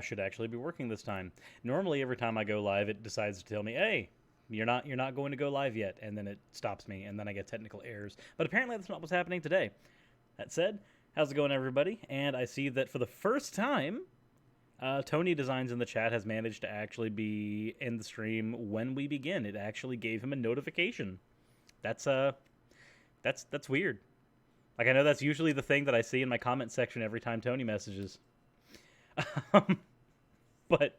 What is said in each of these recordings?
should actually be working this time. Normally, every time I go live, it decides to tell me, "Hey, you're not going to go live yet," and then it stops me, and then I get technical errors. But apparently, that's not what's happening today. That said, how's it going, everybody? And I see that for the first time, Tony Designs in the chat has managed to actually be in the stream when we begin. It actually gave him a notification. That's weird. Like, I know that's usually the thing that I see in my comment section every time Tony messages. But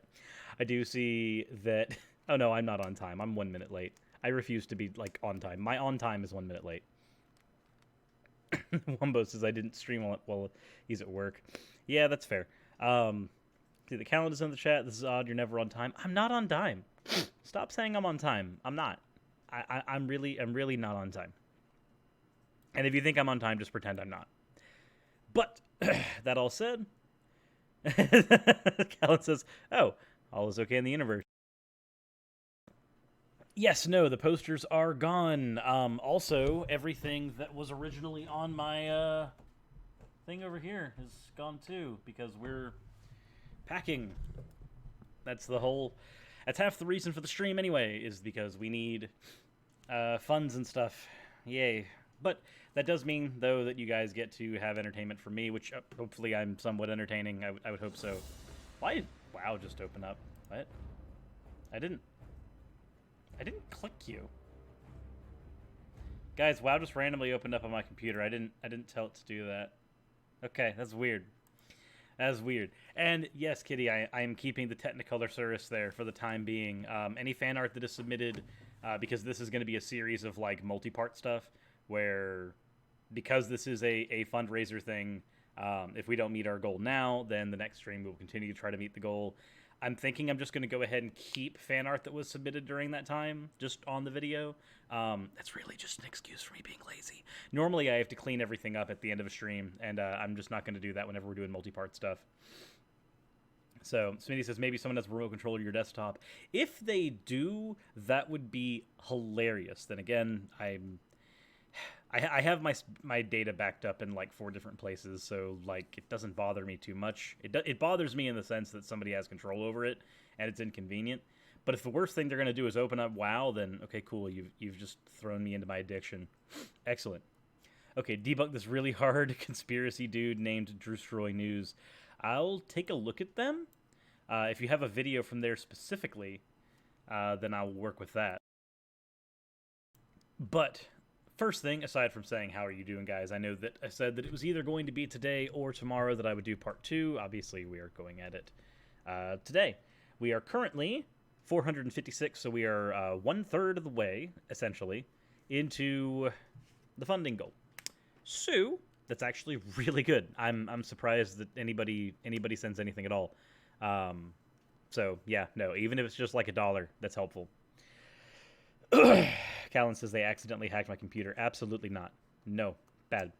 I do see that... Oh, no, I'm not on time. I'm 1 minute late. I refuse to be, like, on time. My on time is 1 minute late. Wumbo says I didn't stream while he's at work. Yeah, that's fair. See, the calendar's in the chat. This is odd. You're never on time. I'm not on time. Stop saying I'm on time. I'm not. I'm really not on time. And if you think I'm on time, just pretend I'm not. But, that all said... Callan says, oh, all is okay in the universe. Yes, no, the posters are gone. Also, everything that was originally on my thing over here is gone too, because we're packing. That's half the reason for the stream anyway, is because we need funds and stuff. Yay. But that does mean, though, that you guys get to have entertainment from me, which hopefully I'm somewhat entertaining. I would hope so. Why did WoW just open up? What? I didn't click you. Guys, WoW just randomly opened up on my computer. I didn't tell it to do that. Okay, that's weird. That's weird. And yes, Kitty, I am keeping the Technicolor service there for the time being. Any fan art that is submitted, because this is going to be a series of like multi-part stuff, where because this is a fundraiser thing, if we don't meet our goal now, then the next stream we will continue to try to meet the goal. I'm thinking I'm just going to go ahead and keep fan art that was submitted during that time just on the video. That's really just an excuse for me being lazy. Normally I have to clean everything up at the end of a stream, and I'm just not going to do that whenever we're doing multi-part stuff. So, Smitty says, maybe someone has a remote control to your desktop. If they do, that would be hilarious. Then again, I have my data backed up in like 4 different places, so like it doesn't bother me too much. It bothers me in the sense that somebody has control over it and it's inconvenient. But if the worst thing they're gonna do is open up WoW, then okay, cool. You've just thrown me into my addiction. Excellent. Okay, debunk this really hard conspiracy dude named Drewstroy News. I'll take a look at them. If you have a video from there specifically, then I'll work with that. But first thing, aside from saying, how are you doing, guys? I know that I said that it was either going to be today or tomorrow that I would do part 2. Obviously, we are going at it today. We are currently 456, so we are 1/3 of the way, essentially, into the funding goal. So that's actually really good. I'm surprised that anybody sends anything at all. So yeah, no, even if it's just like $1, that's helpful. Callan says they accidentally hacked my computer. Absolutely not. No. Bad.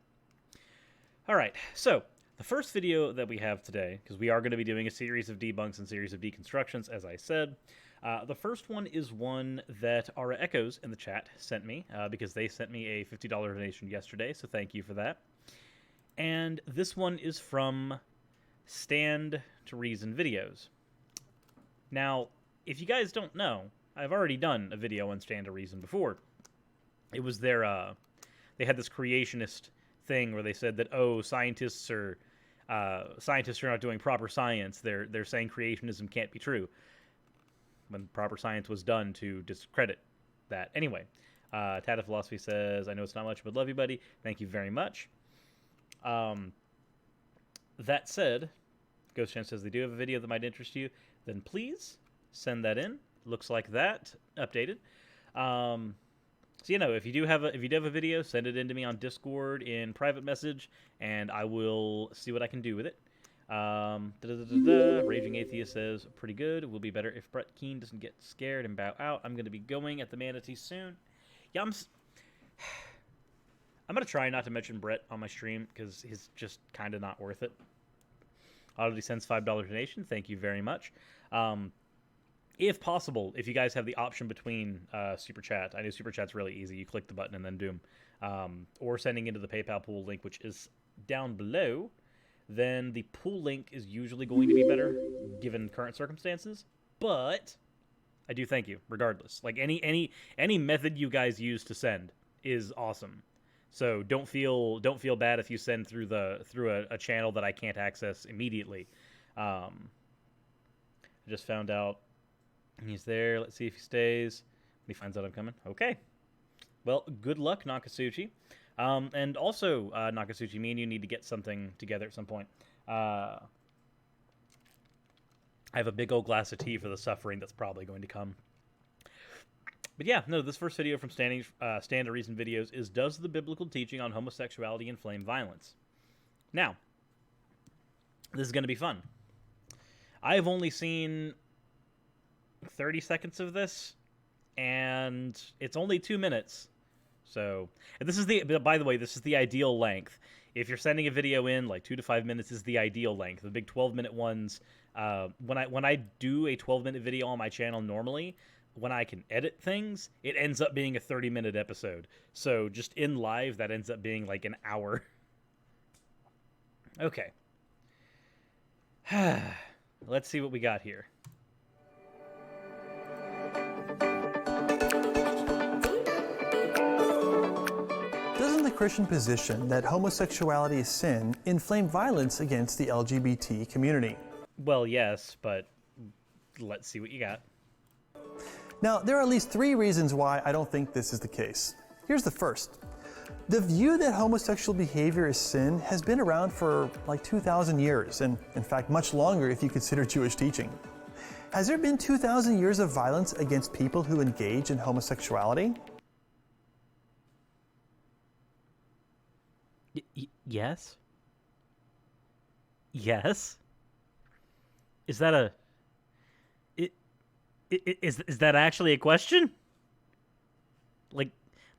All right. So the first video that we have today, because we are going to be doing a series of debunks and series of deconstructions, as I said. The first one is one that Aura Echoes in the chat sent me, because they sent me a $50 donation yesterday, so thank you for that. And this one is from Stand to Reason Videos. Now, if you guys don't know, I've already done a video on Stand to Reason before. It was their, they had this creationist thing where they said that, oh, scientists are not doing proper science. They're saying creationism can't be true, when proper science was done to discredit that. Anyway, Tata Philosophy says, I know it's not much, but love you, buddy. Thank you very much. That said, Ghost Chan says they do have a video that might interest you. Then please send that in. Looks like that updated. So you know, if you do have a video, send it in to me on Discord in private message, and I will see what I can do with it. Raging Atheist says pretty good. It will be better if Brett Keane doesn't get scared and bow out. I'm going to be going at the Manatee soon. Yeah, I'm going to try not to mention Brett on my stream because he's just kind of not worth it. Oddity sends $5 donation. Thank you very much. If possible, if you guys have the option between Super Chat, I know Super Chat's really easy. You click the button and then doom. Or sending into the PayPal pool link, which is down below. then the pull link is usually going to be better given current circumstances. But I do thank you regardless. Like any method you guys use to send is awesome. So don't feel bad if you send through a channel that I can't access immediately. I just found out he's there. Let's see if he stays. He finds out I'm coming. Okay. Well, good luck, Nakasuchi. And also, Nakasuchi, me and you need to get something together at some point. I have a big old glass of tea for the suffering that's probably going to come. But yeah, no, this first video from Stand to Reason videos is Does the Biblical Teaching on Homosexuality Inflame Violence? Now, this is going to be fun. I've only seen 30 seconds of this, and it's only 2 minutes. So, and this is by the way, this is the ideal length. If you're sending a video in, like 2 to 5 minutes is the ideal length. The big 12-minute ones, when I do a 12-minute video on my channel normally, when I can edit things, it ends up being a 30-minute episode. So just in live, that ends up being like an hour. Okay. Let's see what we got here. Doesn't the Christian position that homosexuality is sin inflame violence against the LGBT community? Well, yes, but let's see what you got. Now, there are at least 3 reasons why I don't think this is the case. Here's the first. The view that homosexual behavior is sin has been around for like 2,000 years, and in fact much longer if you consider Jewish teaching. Has there been 2,000 years of violence against people who engage in homosexuality? Yes? Yes? Is that a... Is that actually a question?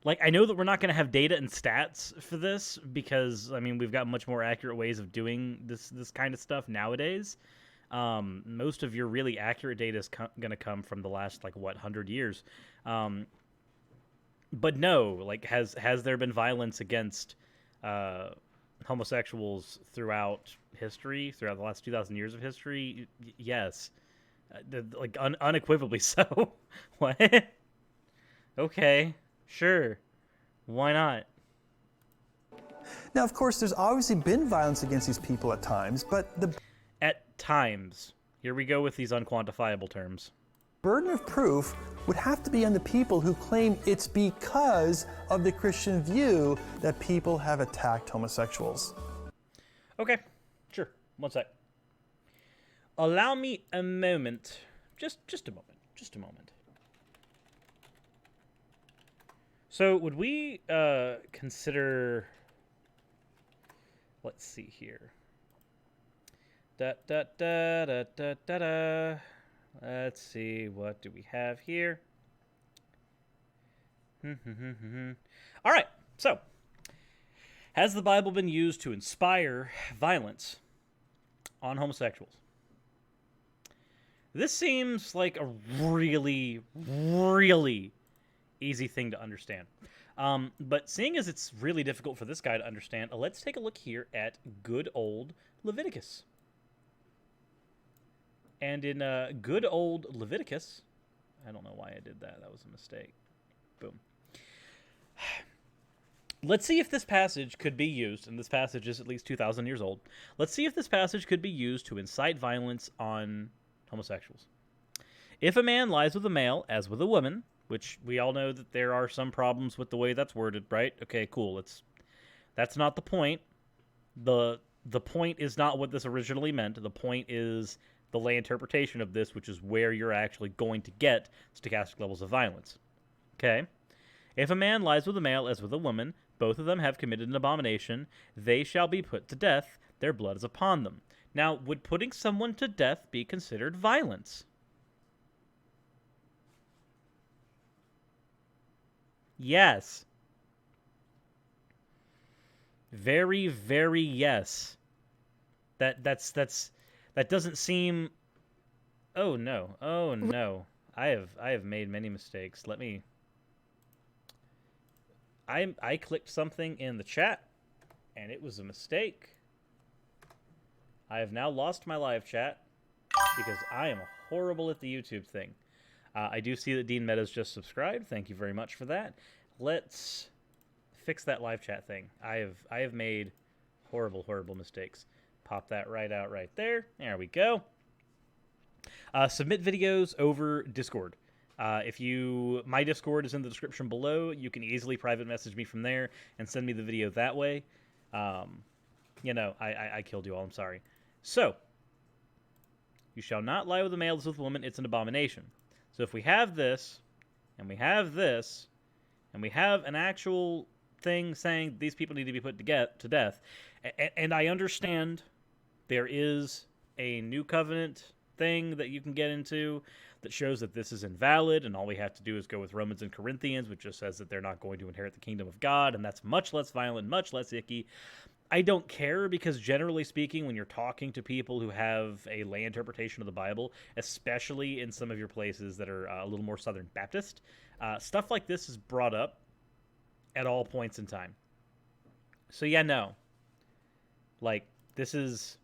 Like I know that we're not going to have data and stats for this because, I mean, we've got much more accurate ways of doing this kind of stuff nowadays. Most of your really accurate data is going to come from the last, 100 years. But no, has there been violence against homosexuals throughout history, throughout the last 2,000 years of history? Yes. Unequivocally so. What? Okay, sure. Why not? Now, of course, there's obviously been violence against these people at times, but At times. Here we go with these unquantifiable terms. burden of proof would have to be on the people who claim it's because of the Christian view that people have attacked homosexuals. Okay, sure. One sec. Allow me a moment. Just a moment. Just a moment. So, would we consider... Let's see here. Da-da-da-da-da-da-da. Let's see, what do we have here? All right, so. Has the Bible been used to inspire violence on homosexuals? This seems like a really, really easy thing to understand. But seeing as it's really difficult for this guy to understand, let's take a look here at good old Leviticus. And in good old Leviticus, I don't know why I did that. That was a mistake. Boom. Let's see if this passage could be used, and this passage is at least 2,000 years old. Let's see if this passage could be used to incite violence on homosexuals. If a man lies with a male as with a woman, which we all know that there are some problems with the way that's worded, right? Okay, cool. That's not the point. The point is not what this originally meant. The point is the lay interpretation of this, which is where you're actually going to get stochastic levels of violence. Okay? If a man lies with a male as with a woman, both of them have committed an abomination, they shall be put to death, their blood is upon them. Now, would putting someone to death be considered violence? Yes. Very, very yes. That doesn't seem... Oh no. Oh no. I have made many mistakes. Let me... I clicked something in the chat, and it was a mistake. I have now lost my live chat because I am horrible at the YouTube thing. I do see that Dean Meadows just subscribed. Thank you very much for that. Let's fix that live chat thing. I have made horrible mistakes. Pop that right out right there. There we go. Submit videos over Discord. My Discord is in the description below. You can easily private message me from there and send me the video that way. I killed you all. I'm sorry. So, you shall not lie with a male as with a woman. It's an abomination. So if we have this, and we have this, and we have an actual thing saying these people need to be put to death, and I understand there is a new covenant thing that you can get into that shows that this is invalid, and all we have to do is go with Romans and Corinthians, which just says that they're not going to inherit the kingdom of God, and that's much less violent, much less icky. I don't care, because generally speaking, when you're talking to people who have a lay interpretation of the Bible, especially in some of your places that are a little more Southern Baptist, stuff like this is brought up at all points in time. So yeah, no. Like, this is...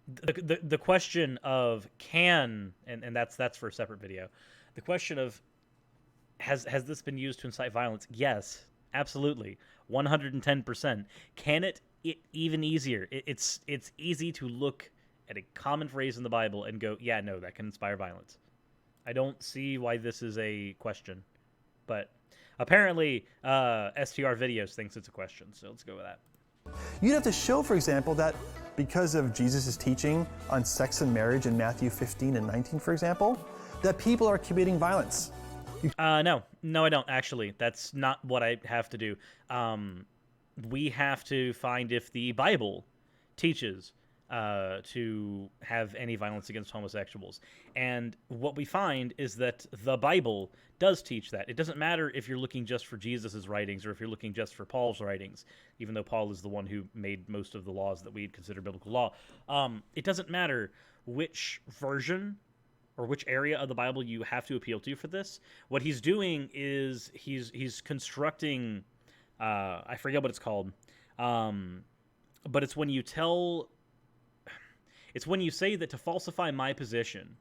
The question of can, and that's for a separate video, the question of has this been used to incite violence? Yes, absolutely. 110%. Can it even easier? It's easy to look at a common phrase in the Bible and go, yeah, no, that can inspire violence. I don't see why this is a question, but apparently STR Videos thinks it's a question, so let's go with that. You'd have to show, for example, that because of Jesus' teaching on sex and marriage in Matthew 15 and 19, for example, that people are committing violence. No, I don't, actually. That's not what I have to do. We have to find if the Bible teaches to have any violence against homosexuals. And what we find is that the Bible does teach that. It doesn't matter if you're looking just for Jesus' writings or if you're looking just for Paul's writings, even though Paul is the one who made most of the laws that we'd consider biblical law. It doesn't matter which version or which area of the Bible you have to appeal to for this. What he's doing is he's constructing, I forget what it's called, but it's when you say that to falsify my position,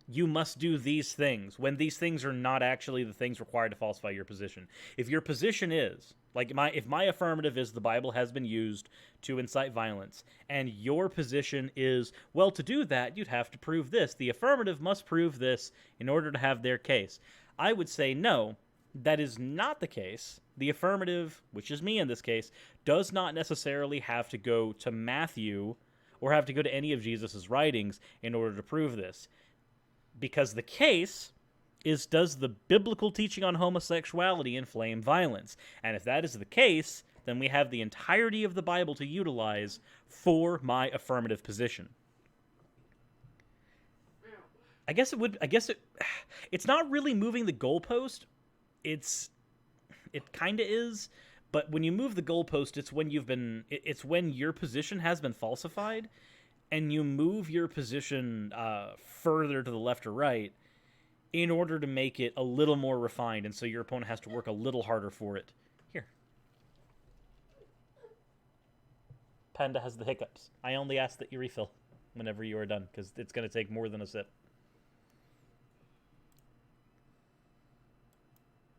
you must do these things, when these things are not actually the things required to falsify your position. If your position is, like if my affirmative is the Bible has been used to incite violence, and your position is, well, to do that, you'd have to prove this. The affirmative must prove this in order to have their case. I would say, no, that is not the case. The affirmative, which is me in this case, does not necessarily have to go to Matthew or have to go to any of Jesus' writings in order to prove this. Because the case is, does the biblical teaching on homosexuality inflame violence? And if that is the case, then we have the entirety of the Bible to utilize for my affirmative position. It's not really moving the goalpost. It kind of is, but when you move the goalpost, it's when your position has been falsified, and you move your position further to the left or right in order to make it a little more refined, and so your opponent has to work a little harder for it. Here. Panda has the hiccups. I only ask that you refill whenever you are done, because it's going to take more than a sip.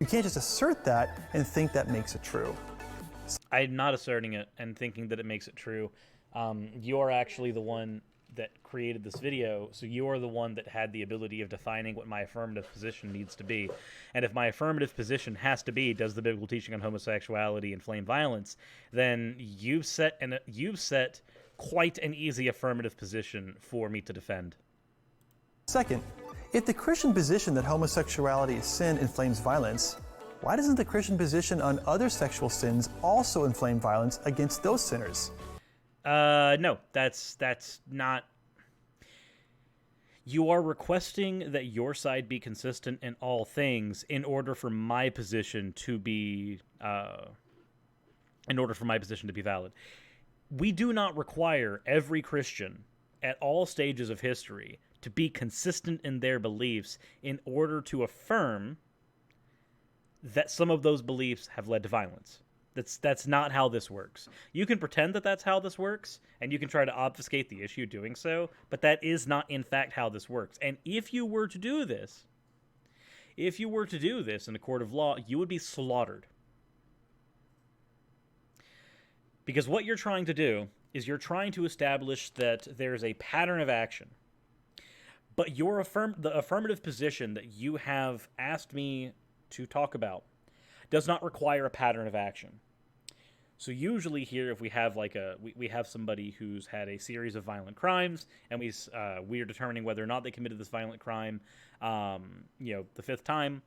You can't just assert that and think that makes it true. I'm not asserting it and thinking that it makes it true. You're actually the one that created this video, so you're the one that had the ability of defining what my affirmative position needs to be. And if my affirmative position has to be, does the biblical teaching on homosexuality inflame violence, then you've set quite an easy affirmative position for me to defend. Second, if the Christian position that homosexuality is sin inflames violence, why doesn't the Christian position on other sexual sins also inflame violence against those sinners? No, that's not. You are requesting that your side be consistent in all things in order for my position to be, valid. We do not require every Christian at all stages of history to be consistent in their beliefs in order to affirm that some of those beliefs have led to violence. That's not how this works. You can pretend that that's how this works, and you can try to obfuscate the issue doing so, but that is not, in fact, how this works. And if you were to do this in a court of law, you would be slaughtered. Because what you're trying to do is you're trying to establish that there's a pattern of action. But the affirmative position that you have asked me to talk about does not require a pattern of action. So usually here, if we have we have somebody who's had a series of violent crimes, and we are determining whether or not they committed this violent crime, the fifth time,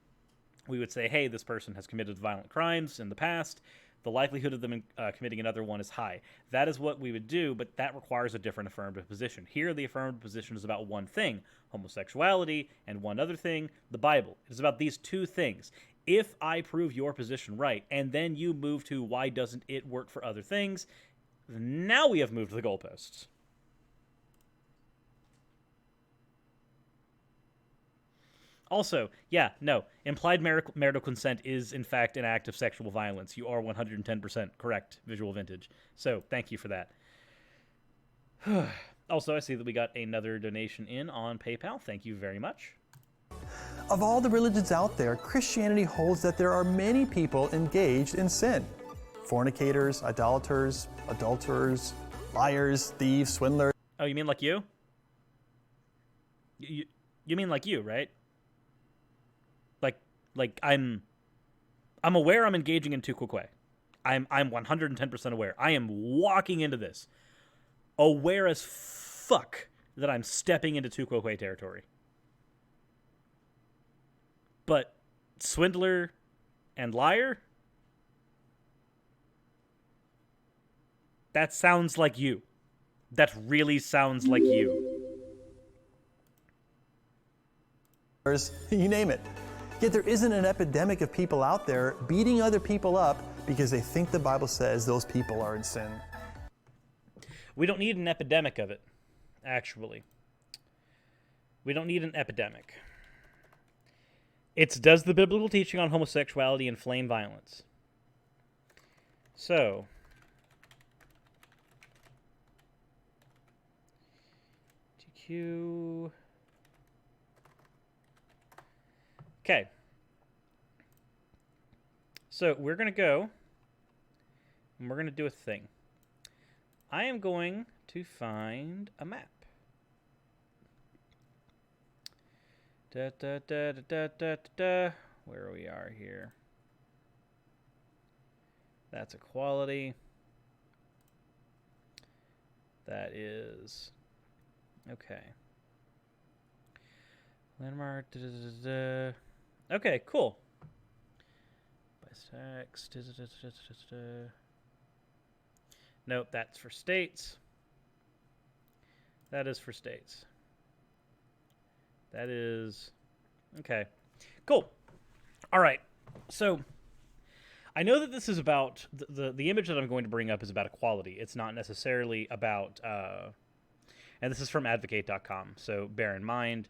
we would say, hey, this person has committed violent crimes in the past. The likelihood of them committing another one is high. That is what we would do, but that requires a different affirmative position. Here, the affirmative position is about one thing, homosexuality, and one other thing, the Bible. It is about these two things. If I prove your position right, and then you move to why doesn't it work for other things, now we have moved the goalposts. Also, implied marital consent is, in fact, an act of sexual violence. You are 110% correct, Visual Vintage. So, thank you for that. Also, I see that we got another donation in on PayPal. Thank you very much. Of all the religions out there, Christianity holds that there are many people engaged in sin. Fornicators, idolaters, adulterers, liars, thieves, swindlers. Oh, you mean like you? You mean like you, right? Like I'm aware I'm engaging in tukukwe. I'm 110% aware. I am walking into this aware as fuck that I'm stepping into tukukwe territory. But swindler and liar? That sounds like you. That really sounds like you. You name it. Yet there isn't an epidemic of people out there beating other people up because they think the Bible says those people are in sin. We don't need an epidemic of it, actually. We don't need an epidemic. It's does the biblical teaching on homosexuality inflame violence? So, TQ. Okay. So we're going to go, and we're going to do a thing. I am going to find a map. Where we are here. That's equality. That is... Okay. Landmark... Okay, cool. Text. Nope, that's for states. That is for states. That is... Okay. Cool. All right. So, I know that this is about... The image that I'm going to bring up is about equality. It's not necessarily about... and this is from advocate.com, so bear in mind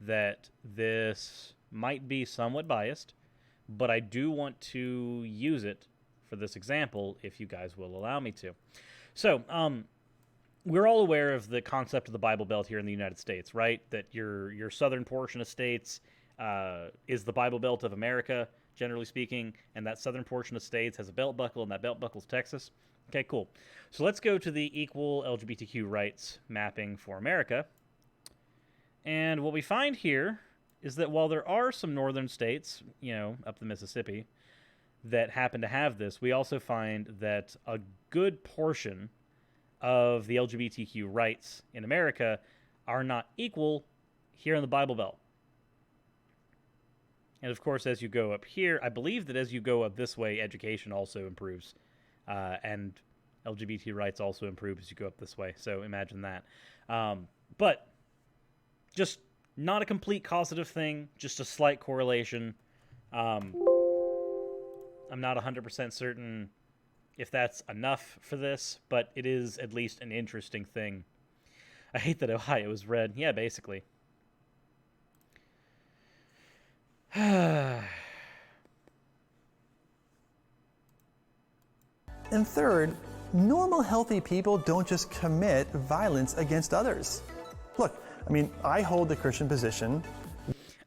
that this might be somewhat biased, but I do want to use it for this example if you guys will allow me to. So, we're all aware of the concept of the Bible Belt here in the United States, right? That your southern portion of states is the Bible Belt of America, generally speaking, and that southern portion of states has a belt buckle, and that belt buckle is Texas. Okay, cool. So let's go to the equal LGBTQ rights mapping for America. And what we find here is that while there are some northern states, up the Mississippi, that happen to have this, we also find that a good portion of the LGBTQ rights in America are not equal here in the Bible Belt. And of course, as you go up here, I believe that as you go up this way, education also improves. And LGBT rights also improve as you go up this way. So imagine that. But just not a complete causative thing, just a slight correlation. I'm not 100% certain if that's enough for this, but it is at least an interesting thing. I hate that Ohio is red. Yeah, basically. And third, normal, healthy people don't just commit violence against others. Look, I mean, I hold the Christian position.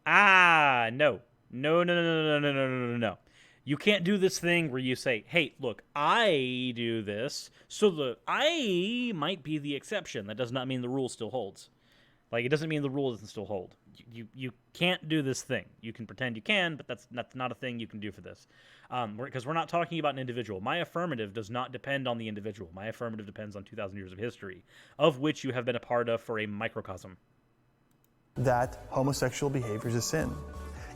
No. No, no, no, no, no, no, no, no, no, no. You can't do this thing where you say, hey, look, I do this, so the I might be the exception. That does not mean the rule still holds. Like, it doesn't mean the rule doesn't still hold. You can't do this thing. You can pretend you can, but that's not a thing you can do for this. Because we're not talking about an individual. My affirmative does not depend on the individual. My affirmative depends on 2,000 years of history, of which you have been a part of for a microcosm. That homosexual behavior is a sin.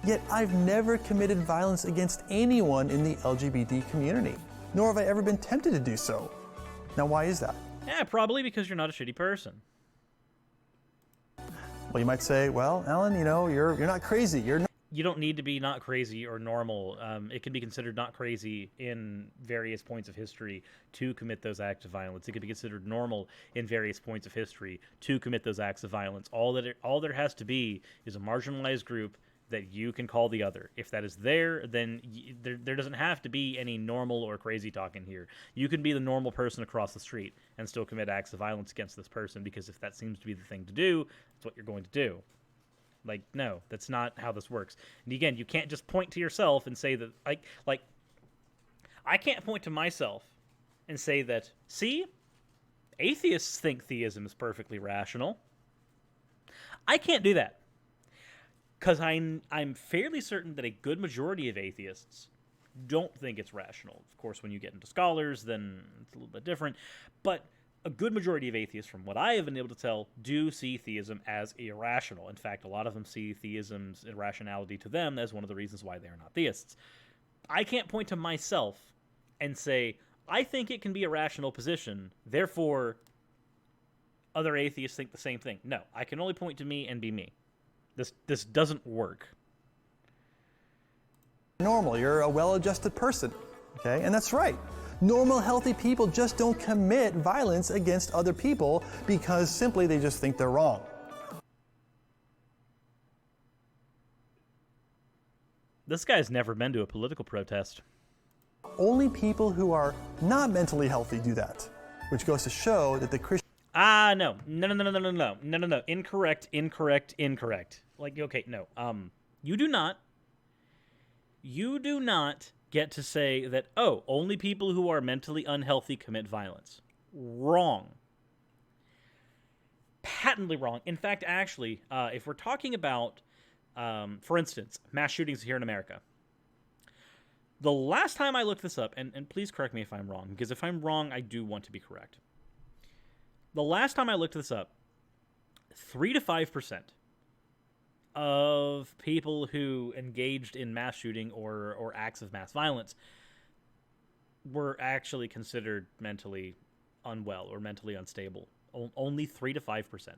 Yet I've never committed violence against anyone in the LGBT community, nor have I ever been tempted to do so. Now, why is that? Yeah, probably because you're not a shitty person. Well, you might say, well, Alan, you know, you're not crazy. You don't need to be not crazy or normal. It can be considered not crazy in various points of history to commit those acts of violence. It can be considered normal in various points of history to commit those acts of violence. All there has to be is a marginalized group that you can call the other. If that is there, then there doesn't have to be any normal or crazy talk in here. You can be the normal person across the street and still commit acts of violence against this person, because if that seems to be the thing to do, that's what you're going to do. Like, no, that's not how this works. And again, you can't just point to yourself and say that, like, I can't point to myself and say that, see, atheists think theism is perfectly rational. I can't do that. Because I'm fairly certain that a good majority of atheists don't think it's rational. Of course, when you get into scholars, then it's a little bit different. But a good majority of atheists, from what I have been able to tell, do see theism as irrational. In fact, a lot of them see theism's irrationality to them as one of the reasons why they are not theists. I can't point to myself and say, I think it can be a rational position, therefore other atheists think the same thing. No, I can only point to me and be me. This doesn't work. Normal, you're a well-adjusted person, okay? And that's right. Normal, healthy people just don't commit violence against other people because simply they just think they're wrong. This guy's never been to a political protest. Only people who are not mentally healthy do that, which goes to show that the Christian... No. Incorrect. Like, okay, no. You do not get to say that, oh, only people who are mentally unhealthy commit violence. Wrong. Patently wrong. In fact, actually, if we're talking about, for instance, mass shootings here in America, the last time I looked this up, and please correct me if I'm wrong, because if I'm wrong, I do want to be correct. The last time I looked this up, 3 to 5% of people who engaged in mass shooting or acts of mass violence were actually considered mentally unwell or mentally unstable. Only 3 to 5%.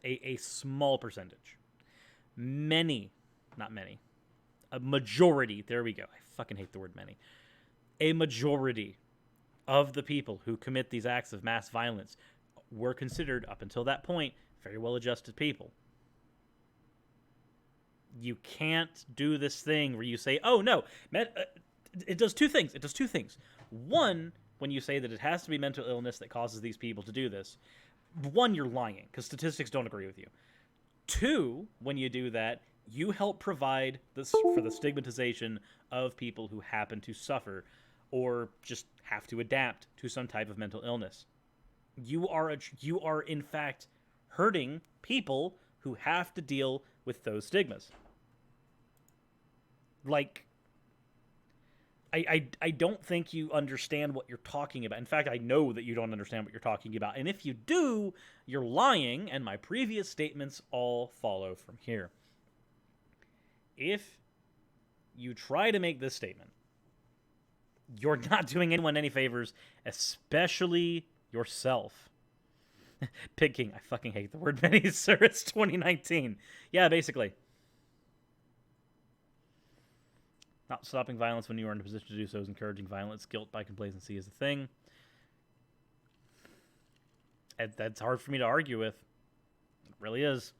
A small percentage. Not many. A majority, there we go. I fucking hate the word many. A majority of the people who commit these acts of mass violence were considered, up until that point, very well-adjusted people. You can't do this thing where you say, oh, no, it does two things. It does two things. One, when you say that it has to be mental illness that causes these people to do this, one, you're lying, because statistics don't agree with you. Two, when you do that, you help provide this for the stigmatization of people who happen to suffer or just have to adapt to some type of mental illness. You are in fact hurting people who have to deal with those stigmas. Like, I don't think you understand what you're talking about. In fact, I know that you don't understand what you're talking about. And if you do, you're lying, and my previous statements all follow from here. If you try to make this statement, you're not doing anyone any favors, especially yourself. Pig King, I fucking hate the word many, sir. It's 2019. Yeah, basically. Not stopping violence when you are in a position to do so is encouraging violence. Guilt by complacency is a thing. That's hard for me to argue with. It really is.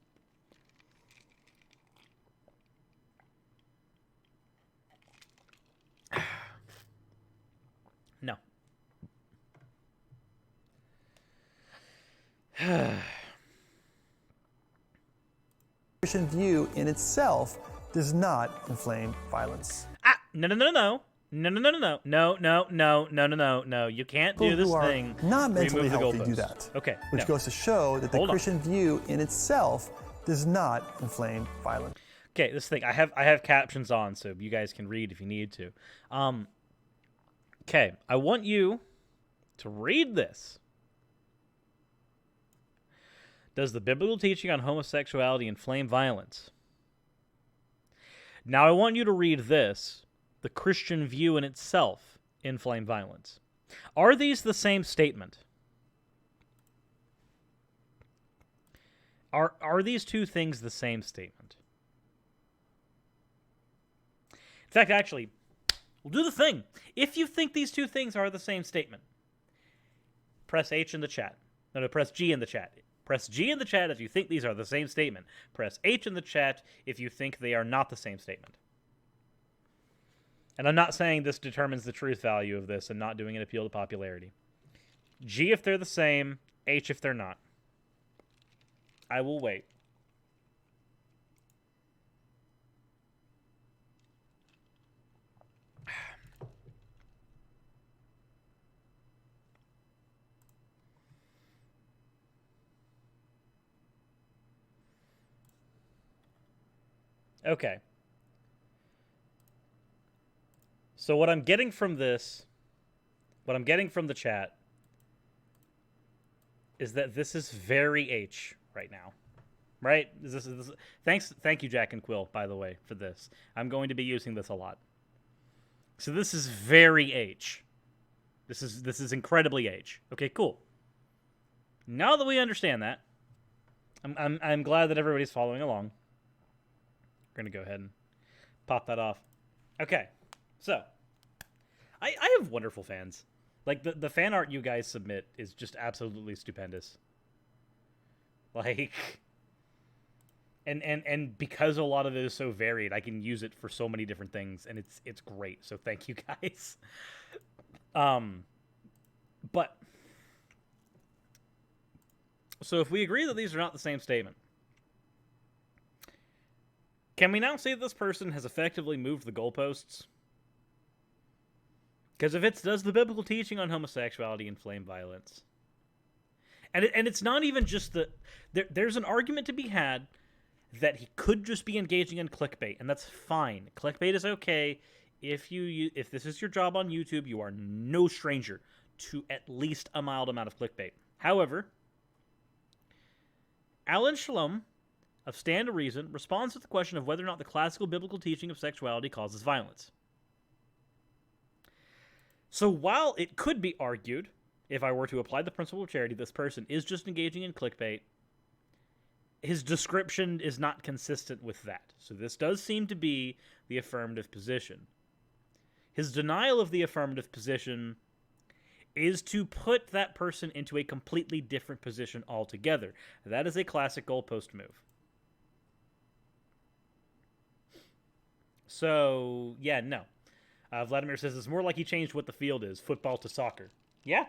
Christian view in itself does not inflame violence. No, no, no, no. No, no, no, no, no, no, no, no, no, no, no. You can't do this Who are thing. not mentally Remove the healthy do goalpost. that. Okay. Which no. goes to show that the Hold on. Christian view in itself does not inflame violence. Okay, this thing. I have captions on, so you guys can read if you need to. Okay, I want you to read this. Does the biblical teaching on homosexuality inflame violence? Now I want you to read this. The Christian view in itself inflame violence. Are these the same statement? Are these two things the same statement? In fact, actually, we'll do the thing. If you think these two things are the same statement, press H in the chat. No, press G in the chat. Press G in the chat if you think these are the same statement. Press H in the chat if you think they are not the same statement. And I'm not saying this determines the truth value of this and not doing an appeal to popularity. G if they're the same, H if they're not. I will wait. Okay. So what I'm getting from this, what I'm getting from the chat, is that this is very H right now. Right? Thank you, Jack and Quill, by the way, for this. I'm going to be using this a lot. So this is very H. This is incredibly H. Okay, cool. Now that we understand that, I'm glad that everybody's following along. We're gonna go ahead and pop that off. Okay, so I have wonderful fans. Like the fan art you guys submit is just absolutely stupendous. Like, and because a lot of it is so varied, I can use it for so many different things, and it's great. So thank you guys. But so if we agree that these are not the same statement, can we now say that this person has effectively moved the goalposts? Because if it's, does the biblical teaching on homosexuality inflame violence? And it's not even just the... There's an argument to be had that he could just be engaging in clickbait, and that's fine. Clickbait is okay. If this is your job on YouTube, you are no stranger to at least a mild amount of clickbait. However, Alan Shalom of Stand to Reason responds to the question of whether or not the classical biblical teaching of sexuality causes violence. So while it could be argued, if I were to apply the principle of charity, this person is just engaging in clickbait, his description is not consistent with that. So this does seem to be the affirmative position. His denial of the affirmative position is to put that person into a completely different position altogether. That is a classic goalpost move. So, yeah, no. Vladimir says it's more like he changed what the field is, football to soccer. Yeah.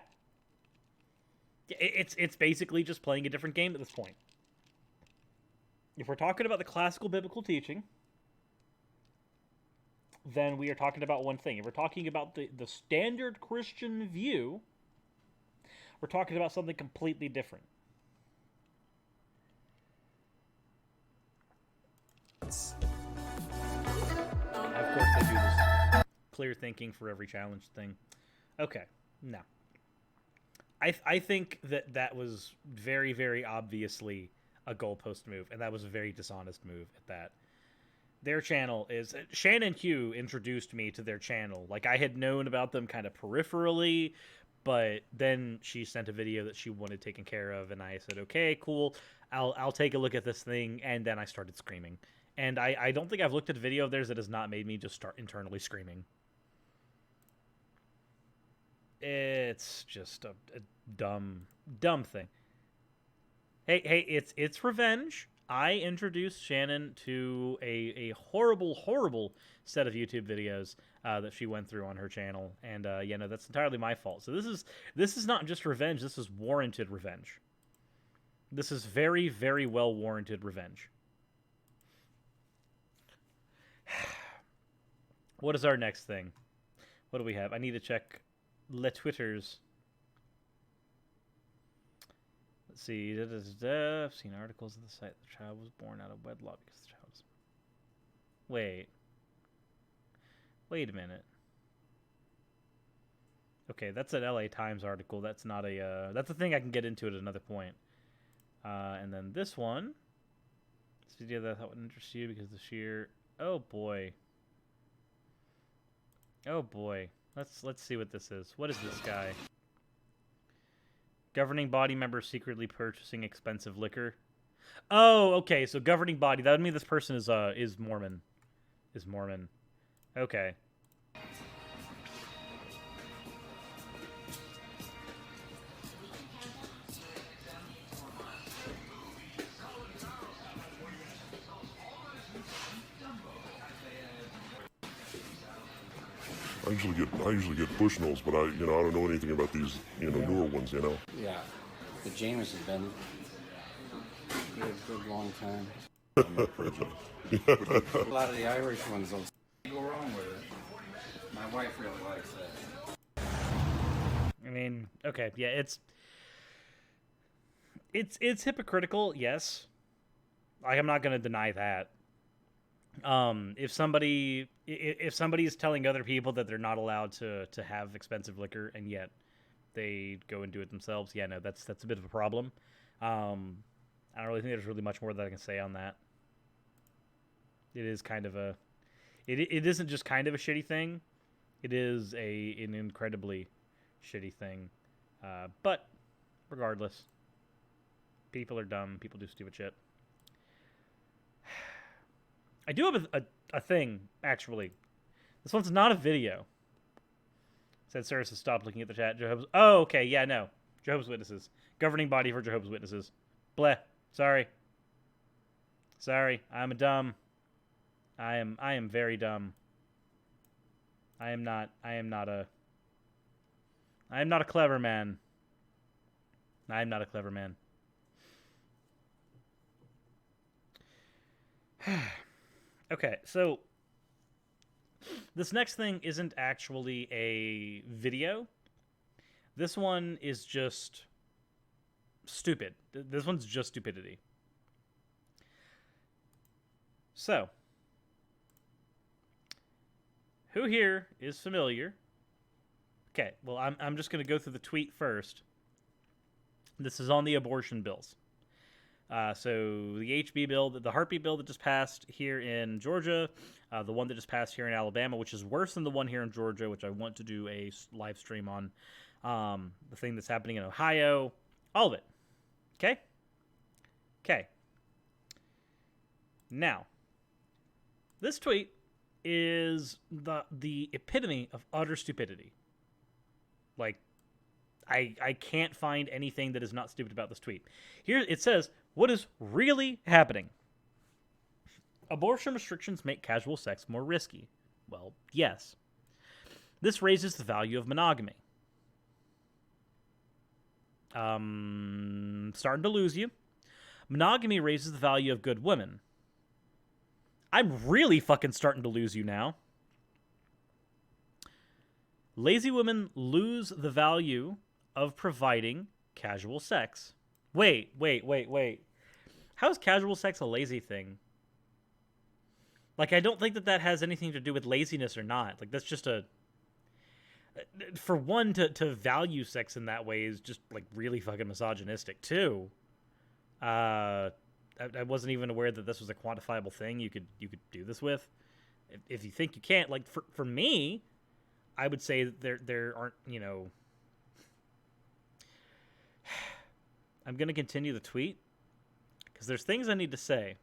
It's basically just playing a different game at this point. If we're talking about the classical biblical teaching, then we are talking about one thing. If we're talking about the standard Christian view, we're talking about something completely different. Of course they do this clear thinking for every challenge thing. Okay, no. I think that was very, very obviously a goalpost move, and that was a very dishonest move at that. Their channel is... Shannon Hugh introduced me to their channel. Like, I had known about them kind of peripherally, but then she sent a video that she wanted taken care of, and I said, okay, cool, I'll take a look at this thing, and then I started screaming. And I don't think I've looked at a video of theirs that has not made me just start internally screaming. It's just a dumb thing. Hey, it's revenge. I introduced Shannon to a horrible set of YouTube videos that she went through on her channel, and no, that's entirely my fault. So this is not just revenge. This is warranted revenge. This is very, very well warranted revenge. What is our next thing? What do we have? I need to check Le Twitters. Let's see. I've seen articles of the site. The child was born out of wedlock because the child was... Wait a minute. Okay, that's an LA Times article. That's not a... that's a thing I can get into at another point. And then this one. This video that I thought would interest you because the sheer... Oh, boy. Oh, boy. Let's see what this is. What is this guy? Governing body members secretly purchasing expensive liquor. Oh, okay. So governing body. That would mean this person is Mormon. Is Mormon. Okay. I usually get Bushnells, but I don't know anything about these, newer ones, Yeah, the James has been a good long time. A lot of the Irish ones don't go wrong with it. My wife really likes that. I mean, okay, yeah, it's hypocritical, yes. I'm not going to deny that. If somebody is telling other people that they're not allowed to have expensive liquor and yet they go and do it themselves, yeah, no, that's a bit of a problem. I don't really think there's really much more that I can say on that. It is kind of a... It isn't just kind of a shitty thing. It is an incredibly shitty thing. But, regardless, people are dumb. People do stupid shit. I do have a thing, actually. This one's not a video. Said Cyrus has stopped looking at the chat. Jehovah's... Oh, okay, yeah, no. Jehovah's Witnesses. Governing body for Jehovah's Witnesses. Bleh. Sorry. Sorry. I'm a dumb. I am very dumb. I am not a clever man. I am not a clever man. Okay, so this next thing isn't actually a video. This one is just stupid. This one's just stupidity. So, who here is familiar? Okay, well, I'm just going to go through the tweet first. This is on the abortion bills. So the HB bill, the heartbeat bill that just passed here in Georgia, the one that just passed here in Alabama, which is worse than the one here in Georgia, which I want to do a live stream on, the thing that's happening in Ohio, all of it. Okay? Okay. Now, this tweet is the epitome of utter stupidity. Like, I can't find anything that is not stupid about this tweet. Here it says, what is really happening? Abortion restrictions make casual sex more risky. Well, yes. This raises the value of monogamy. Starting to lose you. Monogamy raises the value of good women. I'm really fucking starting to lose you now. Lazy women lose the value of providing casual sex. Wait. How is casual sex a lazy thing? Like, I don't think that has anything to do with laziness or not. Like, that's just a... For one, to value sex in that way is just, like, really fucking misogynistic, too. I wasn't even aware that this was a quantifiable thing you could do this with. If you think you can't, like, for me, I would say that there aren't, I'm going to continue the tweet because there's things I need to say,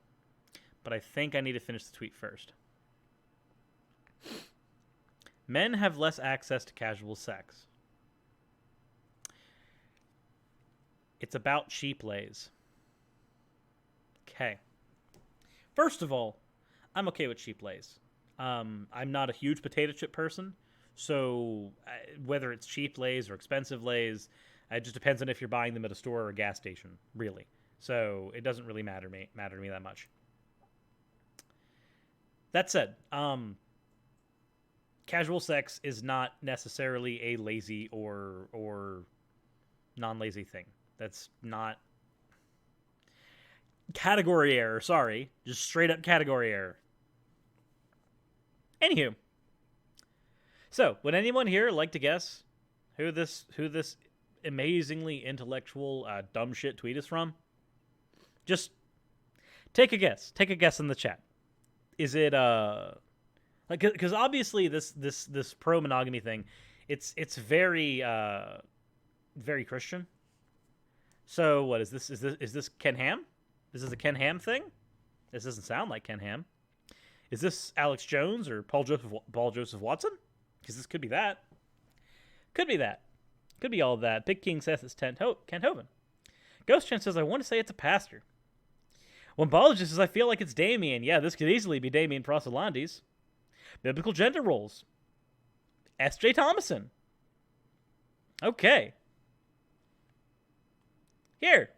but I think I need to finish the tweet first. Men have less access to casual sex. It's about cheap lays. Okay. First of all, I'm okay with cheap lays. I'm not a huge potato chip person, so whether it's cheap lays or expensive lays, it just depends on if you're buying them at a store or a gas station, really. So it doesn't really matter to me that much. That said, casual sex is not necessarily a lazy or non-lazy thing. That's not category error. Sorry, just straight up category error. Anywho, so would anyone here like to guess who this amazingly intellectual dumb shit tweet is from? Just take a guess. Take a guess in the chat. Is it like, because obviously this pro monogamy thing, it's very very Christian. So what is this? Is this Ken Ham? This is a Ken Ham thing? This doesn't sound like Ken Ham. Is this Alex Jones or Paul Joseph Watson? Because this could be that. Could be that. Could be all of that. Big King says it's Kent Hovind. Ghost Chan says, I want to say it's a pastor. Wombologist says, I feel like it's Damien. Yeah, this could easily be Damien Prosolandes. Biblical gender roles. S.J. Thomason. Okay. Here.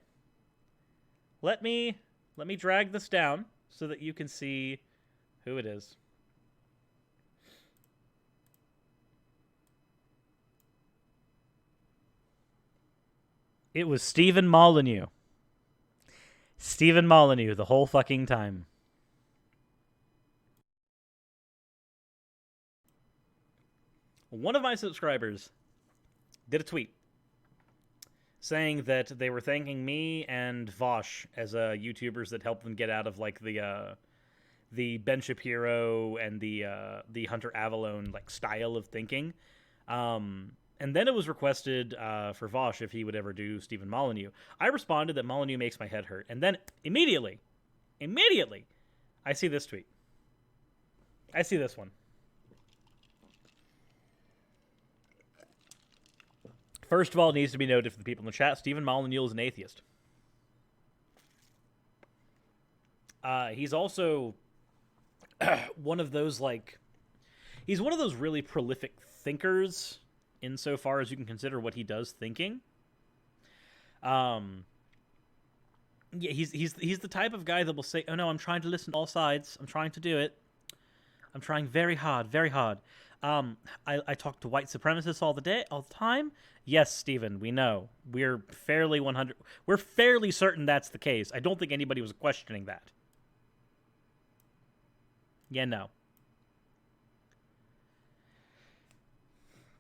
Let me drag this down so that you can see who it is. It was Stephen Molyneux. Stephen Molyneux the whole fucking time. One of my subscribers did a tweet saying that they were thanking me and Vosh as YouTubers that helped them get out of like the Ben Shapiro and the Hunter Avallone like style of thinking. And then it was requested for Vosh if he would ever do Stephen Molyneux. I responded that Molyneux makes my head hurt. And then immediately, I see this tweet. I see this one. First of all, it needs to be noted for the people in the chat, Stephen Molyneux is an atheist. He's also one of those, like... He's one of those really prolific thinkers, insofar as you can consider what he does thinking. Yeah, he's the type of guy that will say, oh no, I'm trying to listen to all sides. I'm trying to do it. I'm trying very hard, very hard. I talk to white supremacists all the time. Yes, Stephen, we know. We're fairly certain that's the case. I don't think anybody was questioning that. Yeah, no.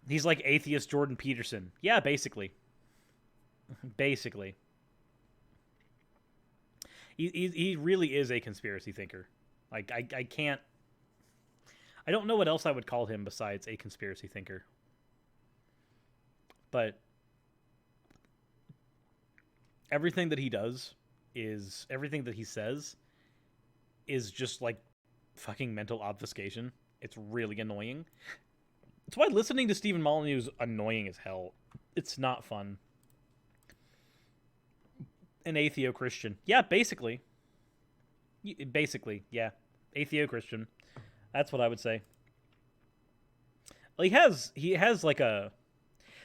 He's like atheist Jordan Peterson. Yeah, basically. Basically. He really is a conspiracy thinker. Like, I can't... I don't know what else I would call him besides a conspiracy thinker. But everything that he does everything that he says is just like fucking mental obfuscation. It's really annoying. That's why listening to Stephen Molyneux is annoying as hell. It's not fun. An atheo-Christian. Yeah, basically. Basically, yeah. Atheo-Christian. That's what I would say. Well, he has like a...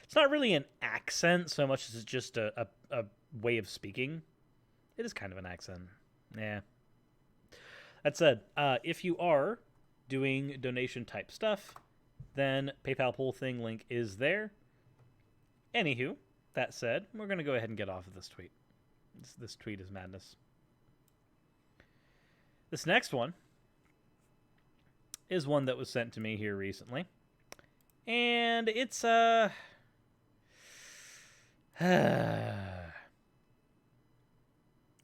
It's not really an accent so much as it's just a way of speaking. It is kind of an accent. Yeah. That said, if you are doing donation type stuff, then PayPal poll thing link is there. Anywho, that said, we're going to go ahead and get off of this tweet. This tweet is madness. This next one is one that was sent to me here recently. And it's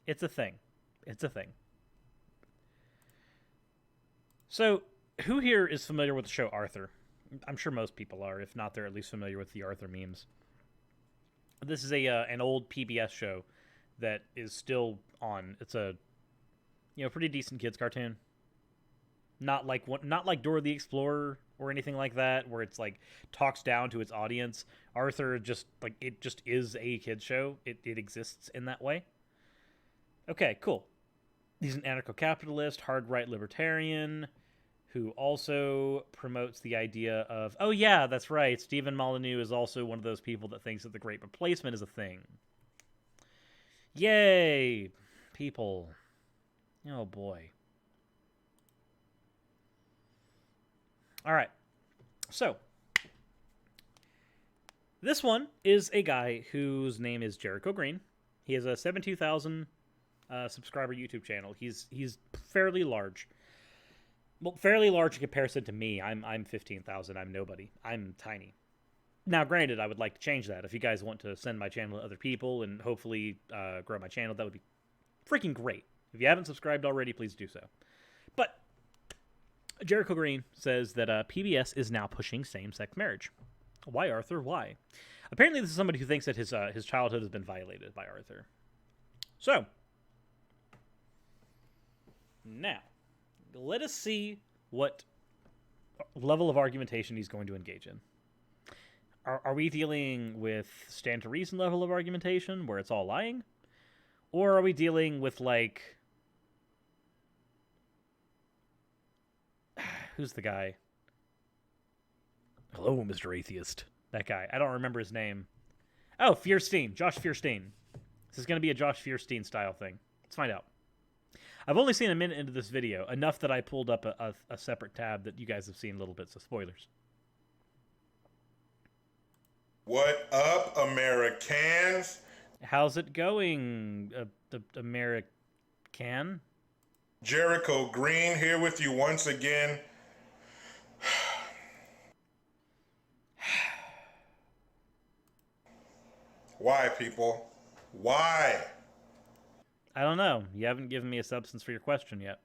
it's a thing. It's a thing. So, who here is familiar with the show Arthur? I'm sure most people are. If not, they're at least familiar with the Arthur memes. This is an old PBS show that is still on. It's a pretty decent kids cartoon. Not like Dora the Explorer or anything like that, where it's like talks down to its audience. Arthur just is a kids show. It exists in that way. Okay, cool. He's an anarcho-capitalist, hard-right libertarian, who also promotes the idea of, oh yeah, that's right, Stephen Molyneux is also one of those people that thinks that the Great Replacement is a thing. Yay! People. Oh, boy. All right. So, this one is a guy whose name is Jericho Green. He has a 72,000 subscriber YouTube channel. He's fairly large. Well, fairly large in comparison to me. I'm 15,000. I'm nobody. I'm tiny. Now, granted, I would like to change that. If you guys want to send my channel to other people and hopefully grow my channel, that would be freaking great. If you haven't subscribed already, please do so. But Jericho Green says that PBS is now pushing same-sex marriage. Why, Arthur? Why? Apparently, this is somebody who thinks that his childhood has been violated by Arthur. So, now, let us see what level of argumentation he's going to engage in. Are we dealing with stand to reason level of argumentation, where it's all lying? Or are we dealing with, like... Who's the guy? Hello, Mr. Atheist. That guy. I don't remember his name. Oh, Fierstein. Josh Fierstein. This is going to be a Josh Fierstein style thing. Let's find out. I've only seen a minute into this video, enough that I pulled up a separate tab that you guys have seen little bits of spoilers. What up, Americans? How's it going, American? Jericho Green here with you once again. Why, people? Why? I don't know. You haven't given me a substance for your question yet.